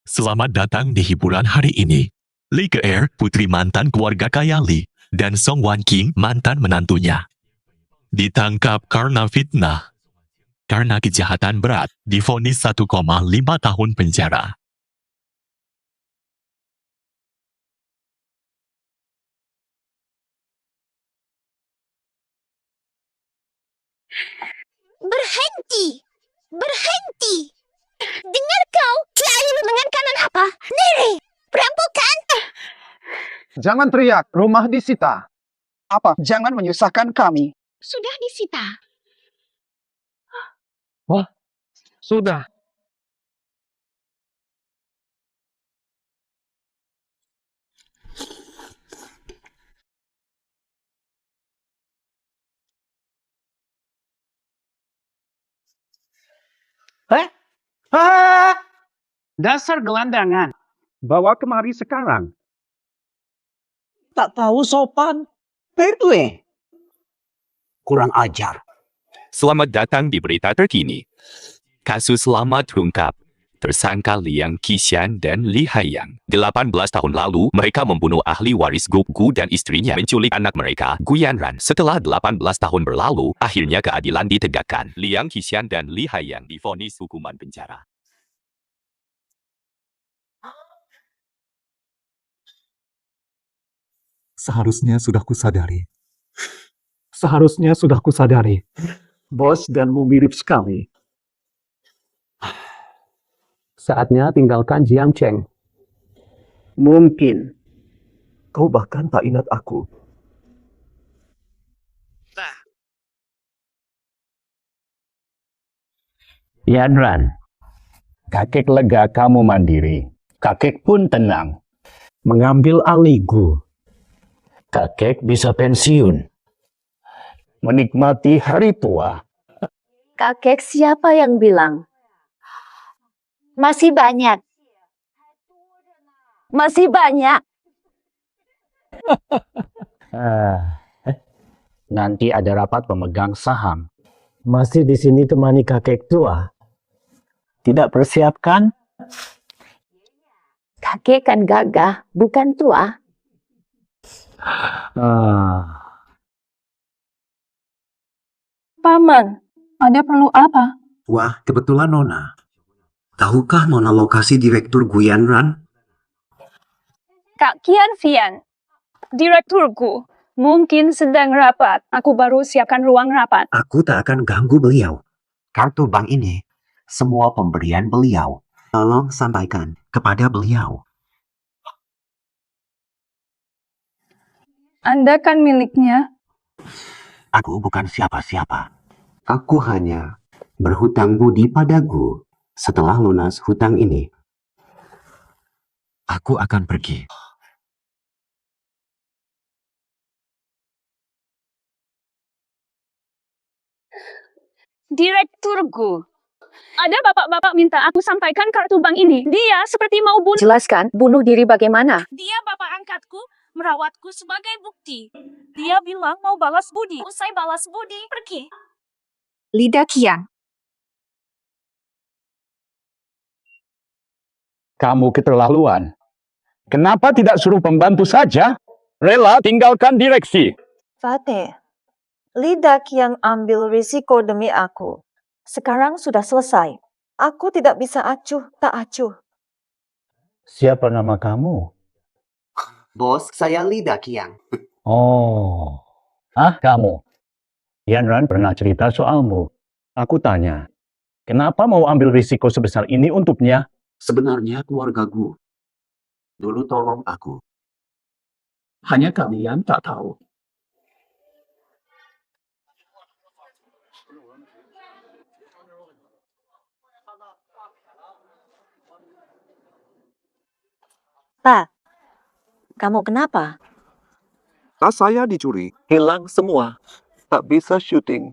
Selamat datang di hiburan hari ini. Li Ke-er, putri mantan keluarga kaya Li, dan Song Wan-king, mantan menantunya. Ditangkap karena fitnah. Karena kejahatan berat, divonis 1,5 tahun penjara. Berhenti! Berhenti! Dengar kau, selalu dengan kanan apa? Nere! Perampokan! Jangan teriak, rumah disita. Apa? Jangan menyusahkan kami. Sudah disita. Wah, sudah. Dasar gelandangan. Bawa kemari sekarang. Tak tahu sopan. Pertwe. Kurang ajar. Selamat datang di berita terkini. Kasus lama terungkap. Tersangka Liang Qishan dan Li Haiyang. 18 tahun lalu, mereka membunuh ahli waris grup Gu dan istrinya menculik anak mereka, Gu Yanran. Setelah 18 tahun berlalu, akhirnya keadilan ditegakkan. Liang Qishan dan Li Haiyang divonis hukuman penjara. Seharusnya sudah kusadari. Seharusnya sudah kusadari. Bos danmu mirip sekali. Saatnya tinggalkan Jiangcheng. Mungkin kau bahkan tak ingat aku. Yanran, kakek lega kamu mandiri. Kakek pun tenang. Mengambil alih Gu. Kakek bisa pensiun. Menikmati hari tua. Kakek siapa yang bilang? Masih banyak. Masih banyak. Nanti ada rapat pemegang saham. Masih di sini temani kakek tua. Tidak persiapkan? Kakek kan gagah, bukan tua. Paman, ada perlu apa? Wah, kebetulan Nona. Tahukah Nona lokasi Direktur Gu Yanran? Kak Kian Fian, direkturku, mungkin sedang rapat. Aku baru siapkan ruang rapat. Aku tak akan ganggu beliau. Kartu bank ini, semua pemberian beliau. Tolong sampaikan kepada beliau. Anda kan miliknya. Aku bukan siapa-siapa. Aku hanya berhutang budi padaku. Setelah lunas hutang ini, aku akan pergi. Direkturku, ada bapak-bapak minta aku sampaikan kartu bank ini. Dia seperti mau bunuh. Jelaskan, bunuh diri bagaimana? Dia bapak angkatku, merawatku sebagai bukti. Dia bilang mau balas budi. Usai balas budi, pergi. Lida Qian. Kamu keterlaluan. Kenapa tidak suruh pembantu saja? Rela tinggalkan direksi. Fateh, Lidak yang ambil risiko demi aku. Sekarang sudah selesai. Aku tidak bisa acuh, tak acuh. Siapa nama kamu? Bos, saya Lida Qian. Oh. Kamu. Yanran pernah cerita soalmu. Aku tanya, kenapa mau ambil risiko sebesar ini untuknya? Sebenarnya keluargaku dulu tolong aku. Hanya kalian tak tahu. Pak, kamu kenapa? Tas saya dicuri. Hilang semua. Tak bisa syuting.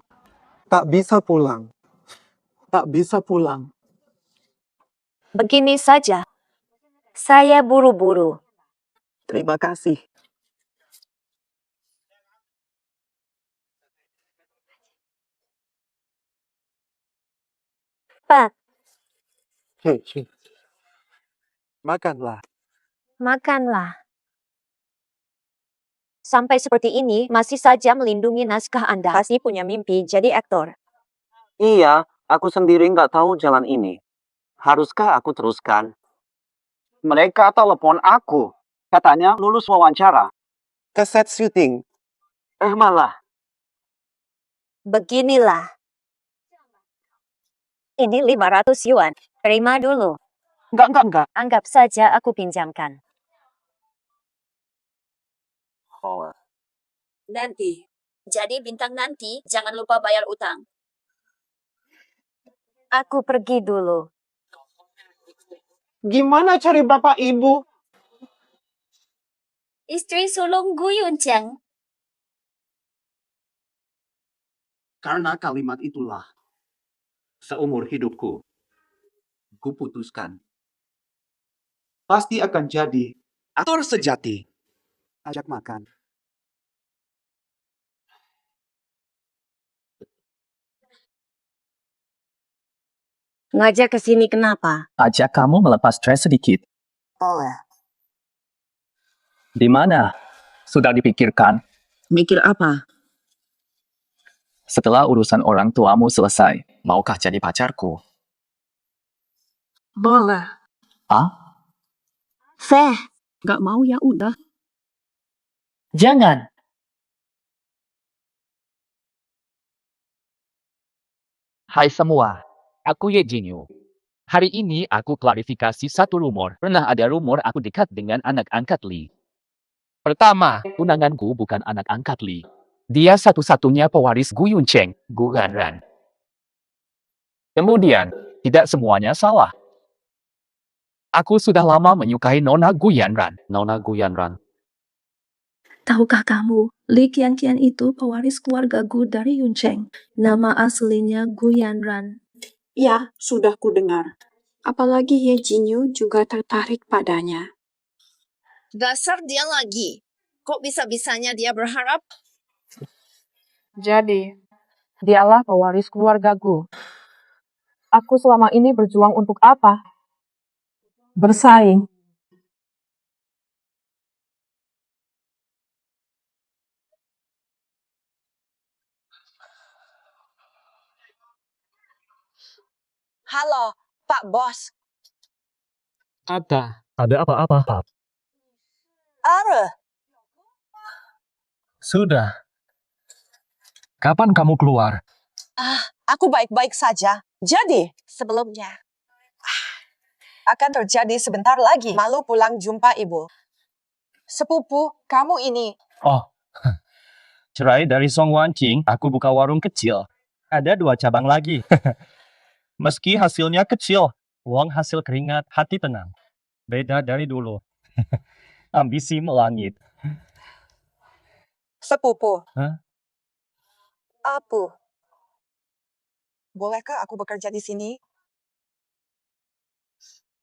Tak bisa pulang. Tak bisa pulang. Begini saja. Saya buru-buru. Terima kasih. Pak, Makanlah. Makanlah. Sampai seperti ini, masih saja melindungi naskah Anda. Pasti punya mimpi jadi aktor. Iya, aku sendiri nggak tahu jalan ini. Haruskah aku teruskan? Mereka telepon aku. Katanya lulus wawancara. Ke set syuting. Malah. Beginilah. Ini 500 yuan. Terima dulu. Enggak. Anggap saja aku pinjamkan. Nanti. Jadi bintang nanti, jangan lupa bayar utang. Aku pergi dulu. Gimana cari bapak ibu? Istri sulung Gu Yuncheng. Karena kalimat itulah, seumur hidupku, kuputuskan. Pasti akan jadi Aktor sejati. Ajak makan. Ngajak ke sini kenapa? Ajak kamu melepas stres sedikit. Oleh. Di mana? Sudah dipikirkan. Mikir apa? Setelah urusan orang tuamu selesai, maukah jadi pacarku? Boleh. Ah? Feh. Gak mau ya udah. Jangan. Hai semua, aku Ye Jinyu. Hari ini aku klarifikasi satu rumor. Pernah ada rumor aku dekat dengan anak angkat Li. Pertama, tunanganku bukan anak angkat Li. Dia satu-satunya pewaris Gu Yuncheng, Gu Yanran. Kemudian, tidak semuanya salah. Aku sudah lama menyukai Nona Gu Yanran. Nona Gu Yanran. Tahukah kamu, Li Qianqian itu pewaris keluarga Gu dari Yuncheng. Nama aslinya Gu Yanran. Ya, sudah ku dengar. Apalagi Ye Jinyu juga tertarik padanya. Dasar dia lagi. Kok bisa-bisanya dia berharap? Jadi, dialah pewaris keluargaku. Aku selama ini berjuang untuk apa? Bersaing. Halo, Pak Bos. Ada apa-apa, Pak? Sudah. Kapan kamu keluar? Aku baik-baik saja. Jadi, sebelumnya, akan terjadi sebentar lagi. Malu pulang jumpa ibu. Sepupu, kamu ini. Oh, cerai dari Song Wanqing, aku buka warung kecil. Ada 2 cabang lagi. Meski hasilnya kecil, uang hasil keringat, hati tenang. Beda dari dulu. Ambisi melangit. Sepupu. Hah? Apu. Bolehkah aku bekerja di sini?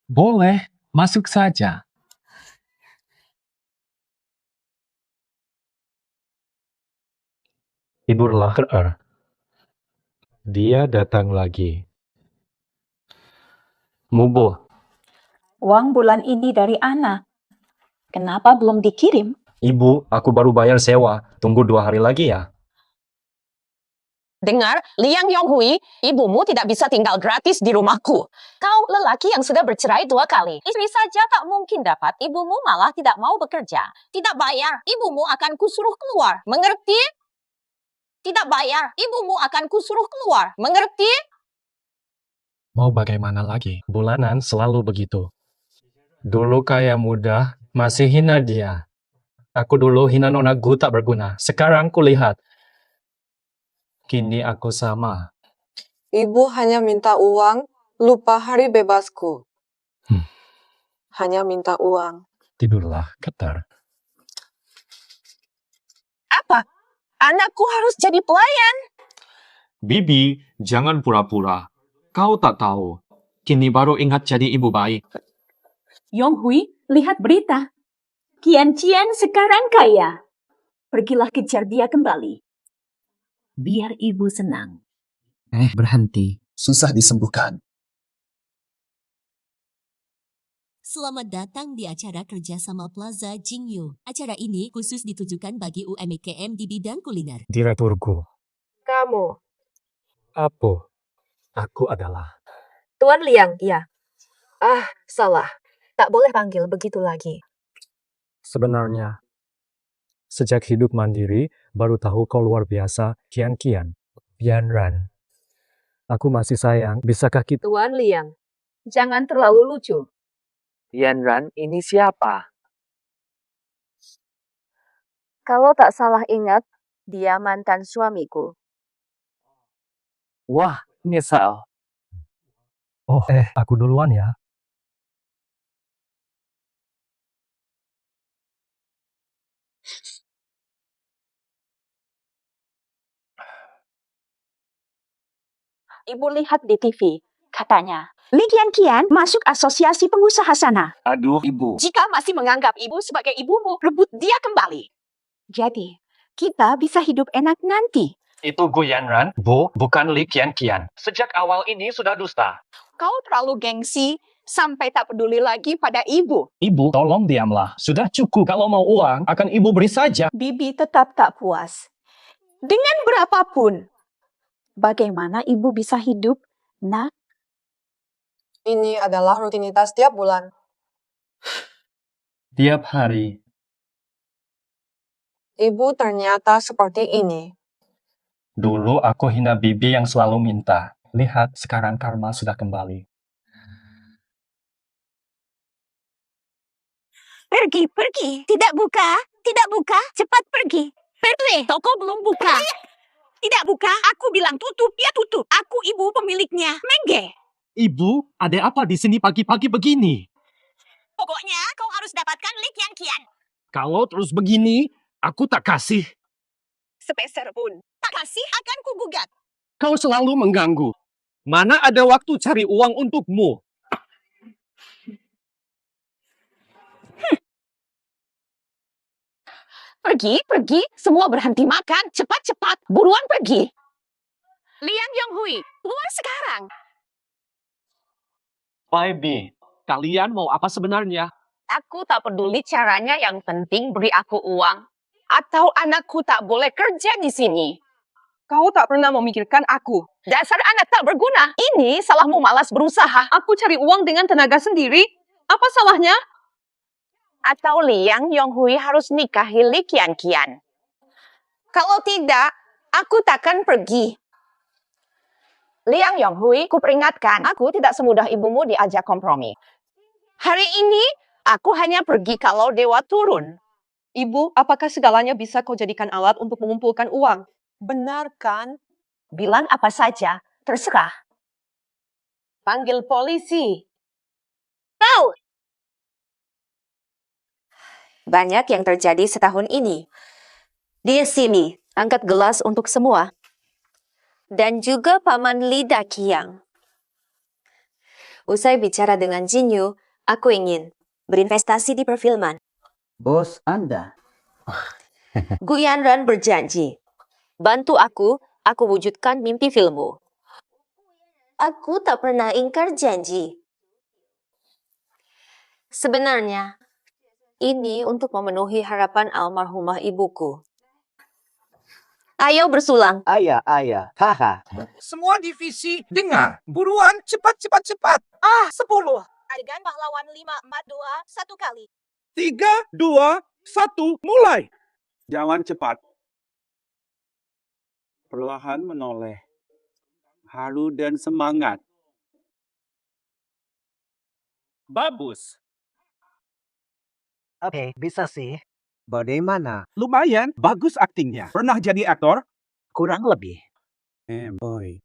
Boleh, masuk saja. Tidurlah, dia datang lagi. Mubo, Uang bulan ini dari Ana. Kenapa belum dikirim? Ibu, aku baru bayar sewa. Tunggu 2 hari lagi ya. Dengar, Liang Yonghui, ibumu tidak bisa tinggal gratis di rumahku. Kau lelaki yang sudah bercerai 2 kali. Istri saja tak mungkin dapat, ibumu malah tidak mau bekerja. Tidak bayar, ibumu akan kusuruh keluar. Mengerti? Tidak bayar, ibumu akan kusuruh keluar. Mengerti? Mau bagaimana lagi? Bulanan selalu begitu. Dulu kaya muda, masih hina dia. Aku dulu hina Nona Gu tak berguna. Sekarang kulihat. Kini aku sama. Ibu hanya minta uang, lupa hari bebasku. Hanya minta uang. Tidurlah, Keter. Apa? Anakku harus jadi pelayan. Bibi, jangan pura-pura. Kau tak tahu. Kini baru ingat jadi ibu baik. Yonghui, lihat berita. Qianqian sekarang kaya. Pergilah kejar dia kembali. Biar ibu senang. Berhenti. Susah disembuhkan. Selamat datang di acara kerjasama Plaza Jingyu. Acara ini khusus ditujukan bagi UMKM di bidang kuliner. Direkturku. Kamu. Apo. Aku adalah. Tuan Liang, ya. Salah. Tak boleh panggil begitu lagi. Sebenarnya, sejak hidup mandiri, baru tahu kau luar biasa Qianqian, Yanran. Aku masih sayang. Bisakah kita... Tuan Liang, jangan terlalu lucu. Yanran, ini siapa? Kalau tak salah ingat, dia mantan suamiku. Wah, nyesal. Oh, aku duluan ya. Ibu lihat di TV, katanya. Li Qian masuk asosiasi pengusaha sana. Aduh, Ibu. Jika masih menganggap ibu sebagai ibumu, rebut dia kembali. Jadi, kita bisa hidup enak nanti. Itu Gu Yanran, Bu, bukan Li Qian. Sejak awal ini sudah dusta. Kau terlalu gengsi sampai tak peduli lagi pada ibu. Ibu, tolong diamlah. Sudah cukup. Kalau mau uang, akan Ibu beri saja. Bibi tetap tak puas. Dengan berapapun. Bagaimana ibu bisa hidup, nak? Ini adalah rutinitas tiap bulan. Tiap hari. Ibu ternyata seperti ini. Dulu aku hina Bibi yang selalu minta. Lihat, sekarang karma sudah kembali. Pergi. Tidak buka. Cepat pergi. Pergi. Toko belum buka. Tidak buka. Aku bilang tutup, ya tutup. Aku ibu pemiliknya. Mengge. Ibu, ada apa di sini pagi-pagi begini? Pokoknya kau harus dapatkan Li Qian. Kalau terus begini, aku tak kasih. Sepeser pun. Tak kasih akan kugugat. Kau selalu mengganggu. Mana ada waktu cari uang untukmu? Pergi. Semua berhenti makan. Cepat. Buruan pergi. Liang Yonghui, keluar sekarang. Bibi, kalian mau apa sebenarnya? Aku tak peduli caranya, yang penting beri aku uang. Atau anakku tak boleh kerja di sini. Kau tak pernah memikirkan aku. Dasar anak tak berguna. Ini salahmu malas berusaha. Aku cari uang dengan tenaga sendiri. Apa salahnya? Atau Liang Yonghui harus nikahi Li Qian. Kalau tidak, aku takkan pergi. Liang Yonghui, ku peringatkan, aku tidak semudah ibumu diajak kompromi. Hari ini, aku hanya pergi kalau dewa turun. Ibu, apakah segalanya bisa kau jadikan alat untuk mengumpulkan uang? Benar kan? Bilang apa saja, terserah. Panggil polisi. Tahu. Banyak yang terjadi setahun ini. Di sini, angkat gelas untuk semua. Dan juga Paman Li Daqiang. Usai bicara dengan Jinyu, aku ingin berinvestasi di perfilman. Bos Anda. Gu Yanran berjanji, bantu aku wujudkan mimpi filmmu. Aku tak pernah ingkar janji. Sebenarnya, ini untuk memenuhi harapan almarhumah ibuku. Ayo bersulang. Ayah. Haha. Semua divisi, dengar. Buruan, cepat. 10. Adegan pahlawan 5, 4, 2, 1 kali. 3, 2, 1, mulai. Jangan cepat. Perlahan menoleh. Haru dan semangat. Bagus. Oke, bisa sih. Bagaimana? Lumayan, bagus aktingnya. Pernah jadi aktor? Kurang lebih. Boy.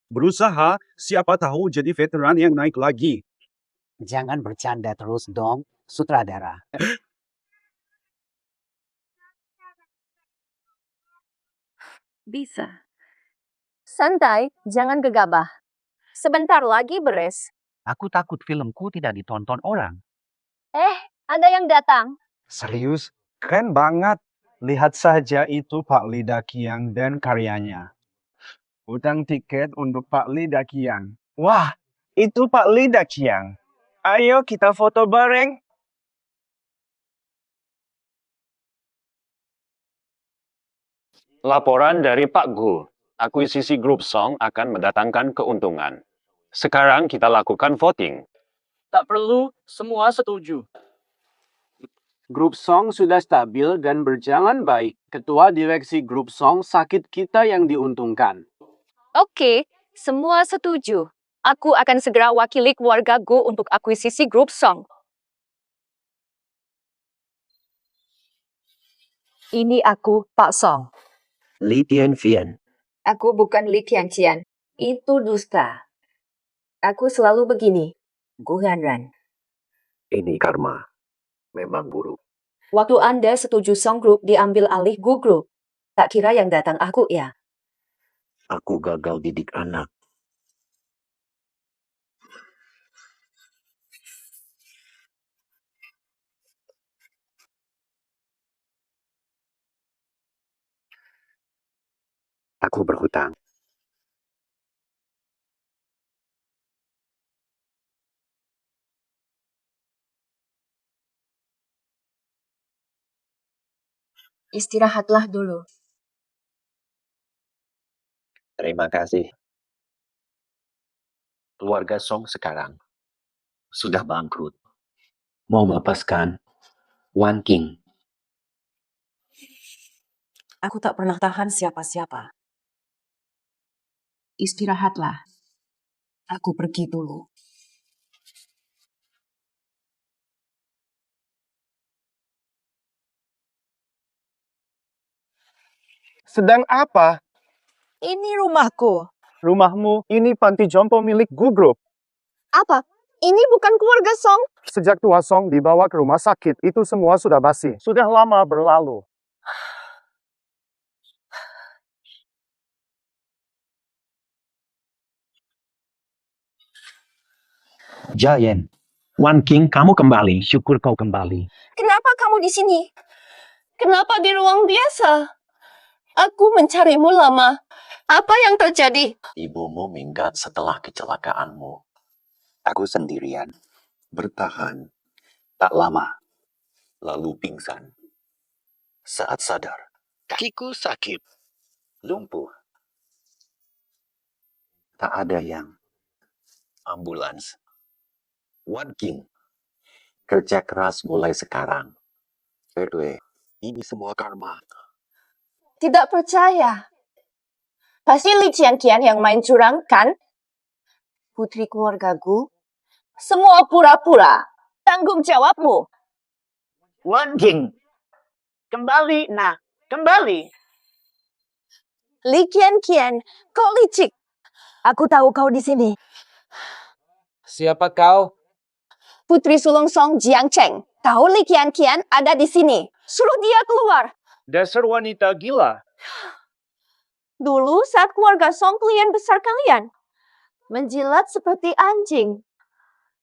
Berusaha, siapa tahu jadi veteran yang naik lagi. Jangan bercanda terus dong, sutradara. Bisa. Santai, jangan gegabah. Sebentar lagi beres. Aku takut filmku tidak ditonton orang. Ada yang datang. Serius? Keren banget. Lihat saja itu Pak Li Daqiang dan karyanya. Utang tiket untuk Pak Li Daqiang. Wah, itu Pak Li Daqiang. Ayo kita foto bareng. Laporan dari Pak Gu. Akuisisi grup Song akan mendatangkan keuntungan. Sekarang kita lakukan voting. Tak perlu, semua setuju. Grup Song sudah stabil dan berjalan baik. Ketua direksi grup Song sakit, kita yang diuntungkan. Oke, Semua setuju. Aku akan segera wakili keluarga Gu untuk akuisisi grup Song. Ini aku, Pak Song. Li Tianfian. Aku bukan Li Qianqian. Itu dusta. Aku selalu begini. Gu Hanran. Ini karma. Memang buruk. Waktu Anda setuju Song Group diambil alih Gu Group, tak kira yang datang aku ya. Aku gagal didik anak. Aku berhutang. Istirahatlah dulu. Terima kasih. Keluarga Song sekarang sudah bangkrut. Mau melepaskan Wan King. Aku tak pernah tahan siapa-siapa. Istirahatlah. Aku pergi dulu. Sedang apa? Ini rumahku. Rumahmu ini panti jompo milik Gu Group. Apa? Ini bukan keluarga Song. Sejak tua Song dibawa ke rumah sakit, itu semua sudah basi. Sudah lama berlalu. Giant. Wan King, kamu kembali. Syukur kau kembali. Kenapa kamu di sini? Kenapa di ruang biasa? Aku mencarimu lama. Apa yang terjadi? Ibumu minggat setelah kecelakaanmu. Aku sendirian. Bertahan. Tak lama. Lalu pingsan. Saat sadar, kakiku sakit. Lumpuh. Tak ada yang ambulans. Wan King. Kerja keras mulai sekarang. RW, ini semua karma. Tidak percaya. Pasti Li Qianqian yang main curang, kan? Putri keluarga Gu. Semua pura-pura. Tanggung jawabmu. Wan King. Kembali, nak. Kembali. Li Qianqian, kau licik. Aku tahu kau di sini. Siapa kau? Putri sulung Song Jiang Cheng. Tahu Li Qianqian ada di sini. Suruh dia keluar. Dasar wanita gila. Dulu saat keluarga Song klien besar kalian. Menjilat seperti anjing.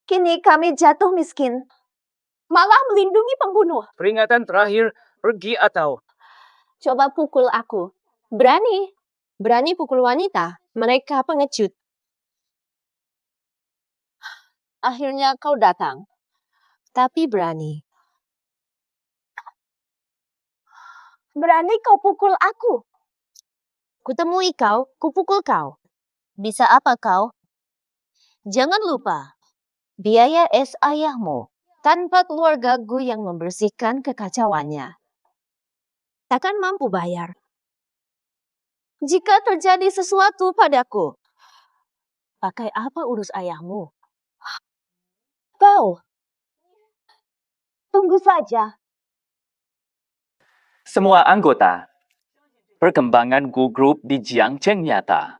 Kini kami jatuh miskin. Malah melindungi pembunuh. Peringatan terakhir, pergi atau... Coba pukul aku. Berani. Berani pukul wanita. Mereka pengecut. Akhirnya kau datang. Tapi berani. Berani kau pukul aku. Kutemui kau, kupukul kau. Bisa apa kau? Jangan lupa, biaya es ayahmu tanpa keluarga Gu yang membersihkan kekacauannya. Takkan mampu bayar. Jika terjadi sesuatu padaku, pakai apa urus ayahmu? Kau. Tunggu saja. Semua anggota. Perkembangan Gu Group di Jiangcheng nyata.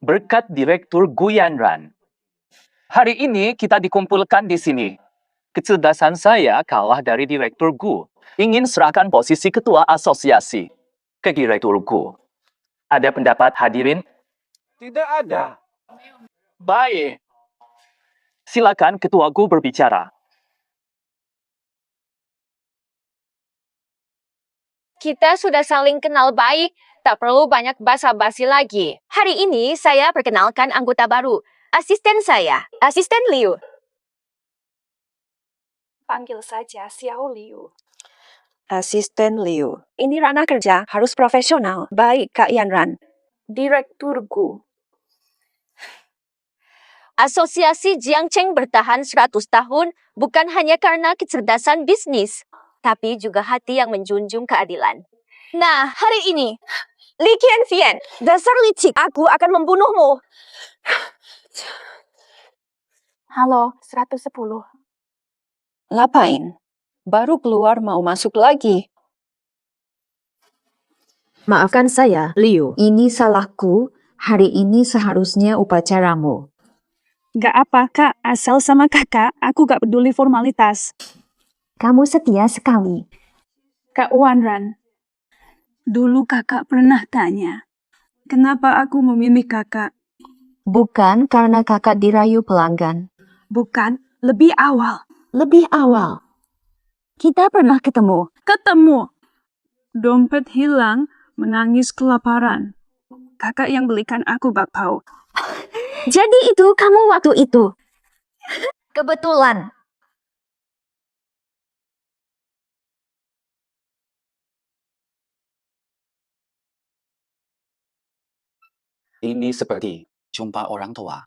Berkat Direktur Gu Yanran. Hari ini kita dikumpulkan di sini. Kecerdasan saya kalah dari Direktur Gu. Ingin serahkan posisi ketua asosiasi ke Direktur Gu. Ada pendapat hadirin? Tidak ada. Baik. Silakan ketua Gu berbicara. Kita sudah saling kenal baik, tak perlu banyak basa-basi lagi. Hari ini saya perkenalkan anggota baru, asisten saya, Asisten Liu. Panggil saja Xiao Liu. Asisten Liu. Ini ranah kerja, harus profesional. Baik, Kak Yanran. Direktur Gu. Asosiasi Jiangcheng bertahan 100 tahun bukan hanya karena kecerdasan bisnis, tapi juga hati yang menjunjung keadilan. Nah, hari ini, Li Qianxian, dasar licik, aku akan membunuhmu. Halo, 110. Ngapain? Baru keluar mau masuk lagi. Maafkan saya, Liu. Ini salahku. Hari ini seharusnya upacaramu. Gak apa, Kak. Asal sama kakak, aku gak peduli formalitas. Kamu setia sekali. Kak Wanran, dulu kakak pernah tanya, kenapa aku memilih kakak? Bukan karena kakak dirayu pelanggan. Bukan, lebih awal. Lebih awal. Kita pernah ketemu. Ketemu. Dompet hilang, menangis kelaparan. Kakak yang belikan aku bakpao. Jadi itu kamu waktu itu. Kebetulan. Ini seperti jumpa orang tua.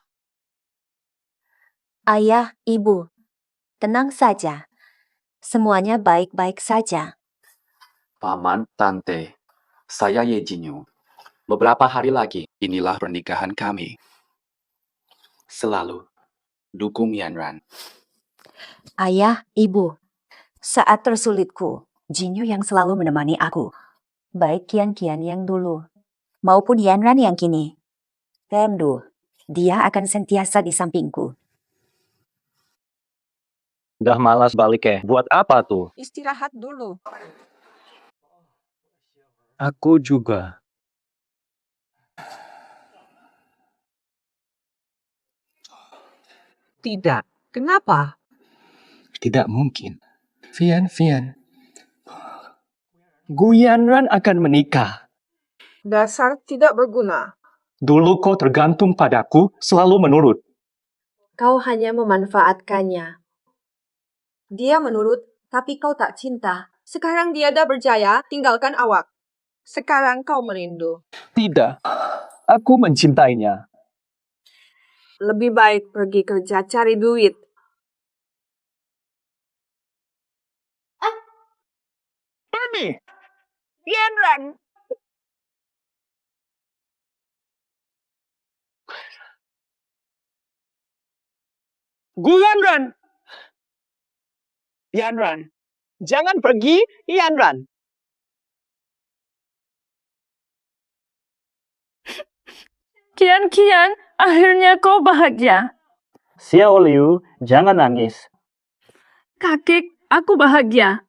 Ayah, ibu, tenang saja. Semuanya baik-baik saja. Paman, tante, saya Ye Jinyu. Beberapa hari lagi, inilah pernikahan kami. Selalu dukung Yanran. Ayah, ibu, saat tersulitku, Jinyu yang selalu menemani aku. Baik Kian-Kian yang dulu, maupun Yanran yang kini. Temdu, dia akan sentiasa di sampingku. Udah malas balik ya? Buat apa tuh? Istirahat dulu. Aku juga. Tidak. Kenapa? Tidak mungkin. Vian. Gu Yanran akan menikah. Dasar tidak berguna. Dulu kau tergantung padaku, selalu menurut. Kau hanya memanfaatkannya. Dia menurut, tapi kau tak cinta. Sekarang dia dah berjaya, tinggalkan awak. Sekarang kau merindu. Tidak. Aku mencintainya. Lebih baik pergi kerja cari duit. Mami! Yanran! Gu Yanran! Yanran, jangan pergi, Yanran. Kian, akhirnya kau bahagia. Xiao Liu, jangan nangis. Kakek, aku bahagia.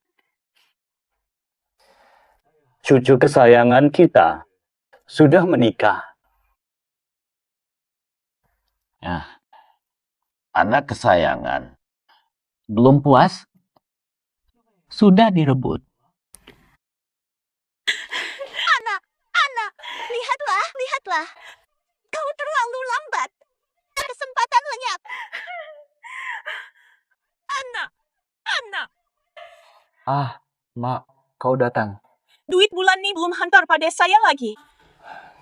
Cucu kesayangan kita sudah menikah. Nah, anak kesayangan. Belum puas? Sudah direbut. Anak, lihatlah. Kau terlalu lambat. Kesempatan lenyap. Anak. Ah, Mak, kau datang. Duit bulan ini belum hantar pada saya lagi.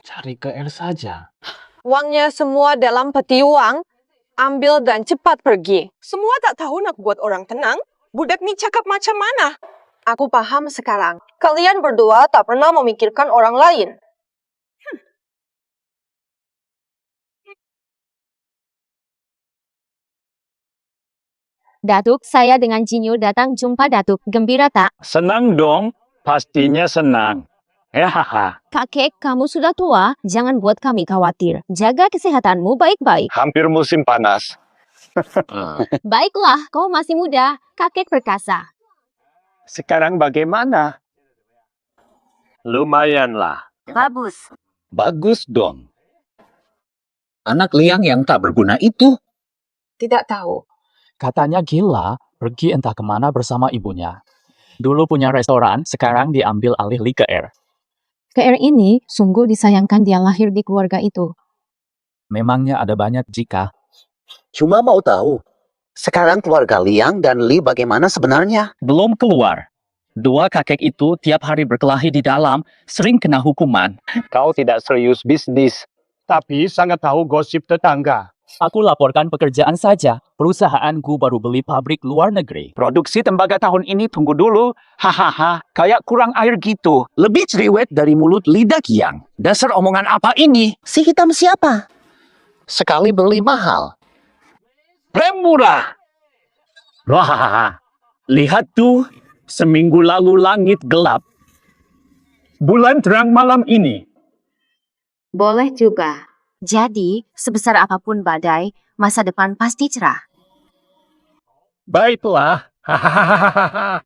Cari ke R saja. Uangnya semua dalam peti uang. Ambil dan cepat pergi. Semua tak tahu nak buat orang tenang. Budak ni cakap macam mana? Aku paham sekarang. Kalian berdua tak pernah memikirkan orang lain. Datuk, saya dengan Jinyu datang jumpa Datuk. Gembira tak? Senang dong, pastinya senang. Hahaha. Kakek, kamu sudah tua. Jangan buat kami khawatir. Jaga kesehatanmu baik-baik. Hampir musim panas. Baiklah, kau masih muda. Kakek perkasa. Sekarang bagaimana? Lumayanlah. Bagus. Bagus dong. Anak liang yang tak berguna itu. Tidak tahu. Katanya gila, pergi entah kemana bersama ibunya. Dulu punya restoran, sekarang diambil alih Li Ke-er. Ke-er ini sungguh disayangkan dia lahir di keluarga itu. Memangnya ada banyak jika. Cuma mau tahu. Sekarang keluarga Liang dan Li bagaimana sebenarnya? Belum keluar. Dua kakek itu tiap hari berkelahi di dalam, sering kena hukuman. Kau tidak serius bisnis. Tapi sangat tahu gosip tetangga. Aku laporkan pekerjaan saja. Perusahaanku baru beli pabrik luar negeri. Produksi tembaga tahun ini tunggu dulu. Hahaha, kayak kurang air gitu. Lebih cerewet dari mulut lidah Kiang. Dasar omongan apa ini? Si hitam siapa? Sekali beli mahal. Rem murah. Wah, lihat tuh. Seminggu lalu langit gelap. Bulan terang malam ini. Boleh juga. Jadi, sebesar apapun badai, masa depan pasti cerah. Baiklah. Hahaha.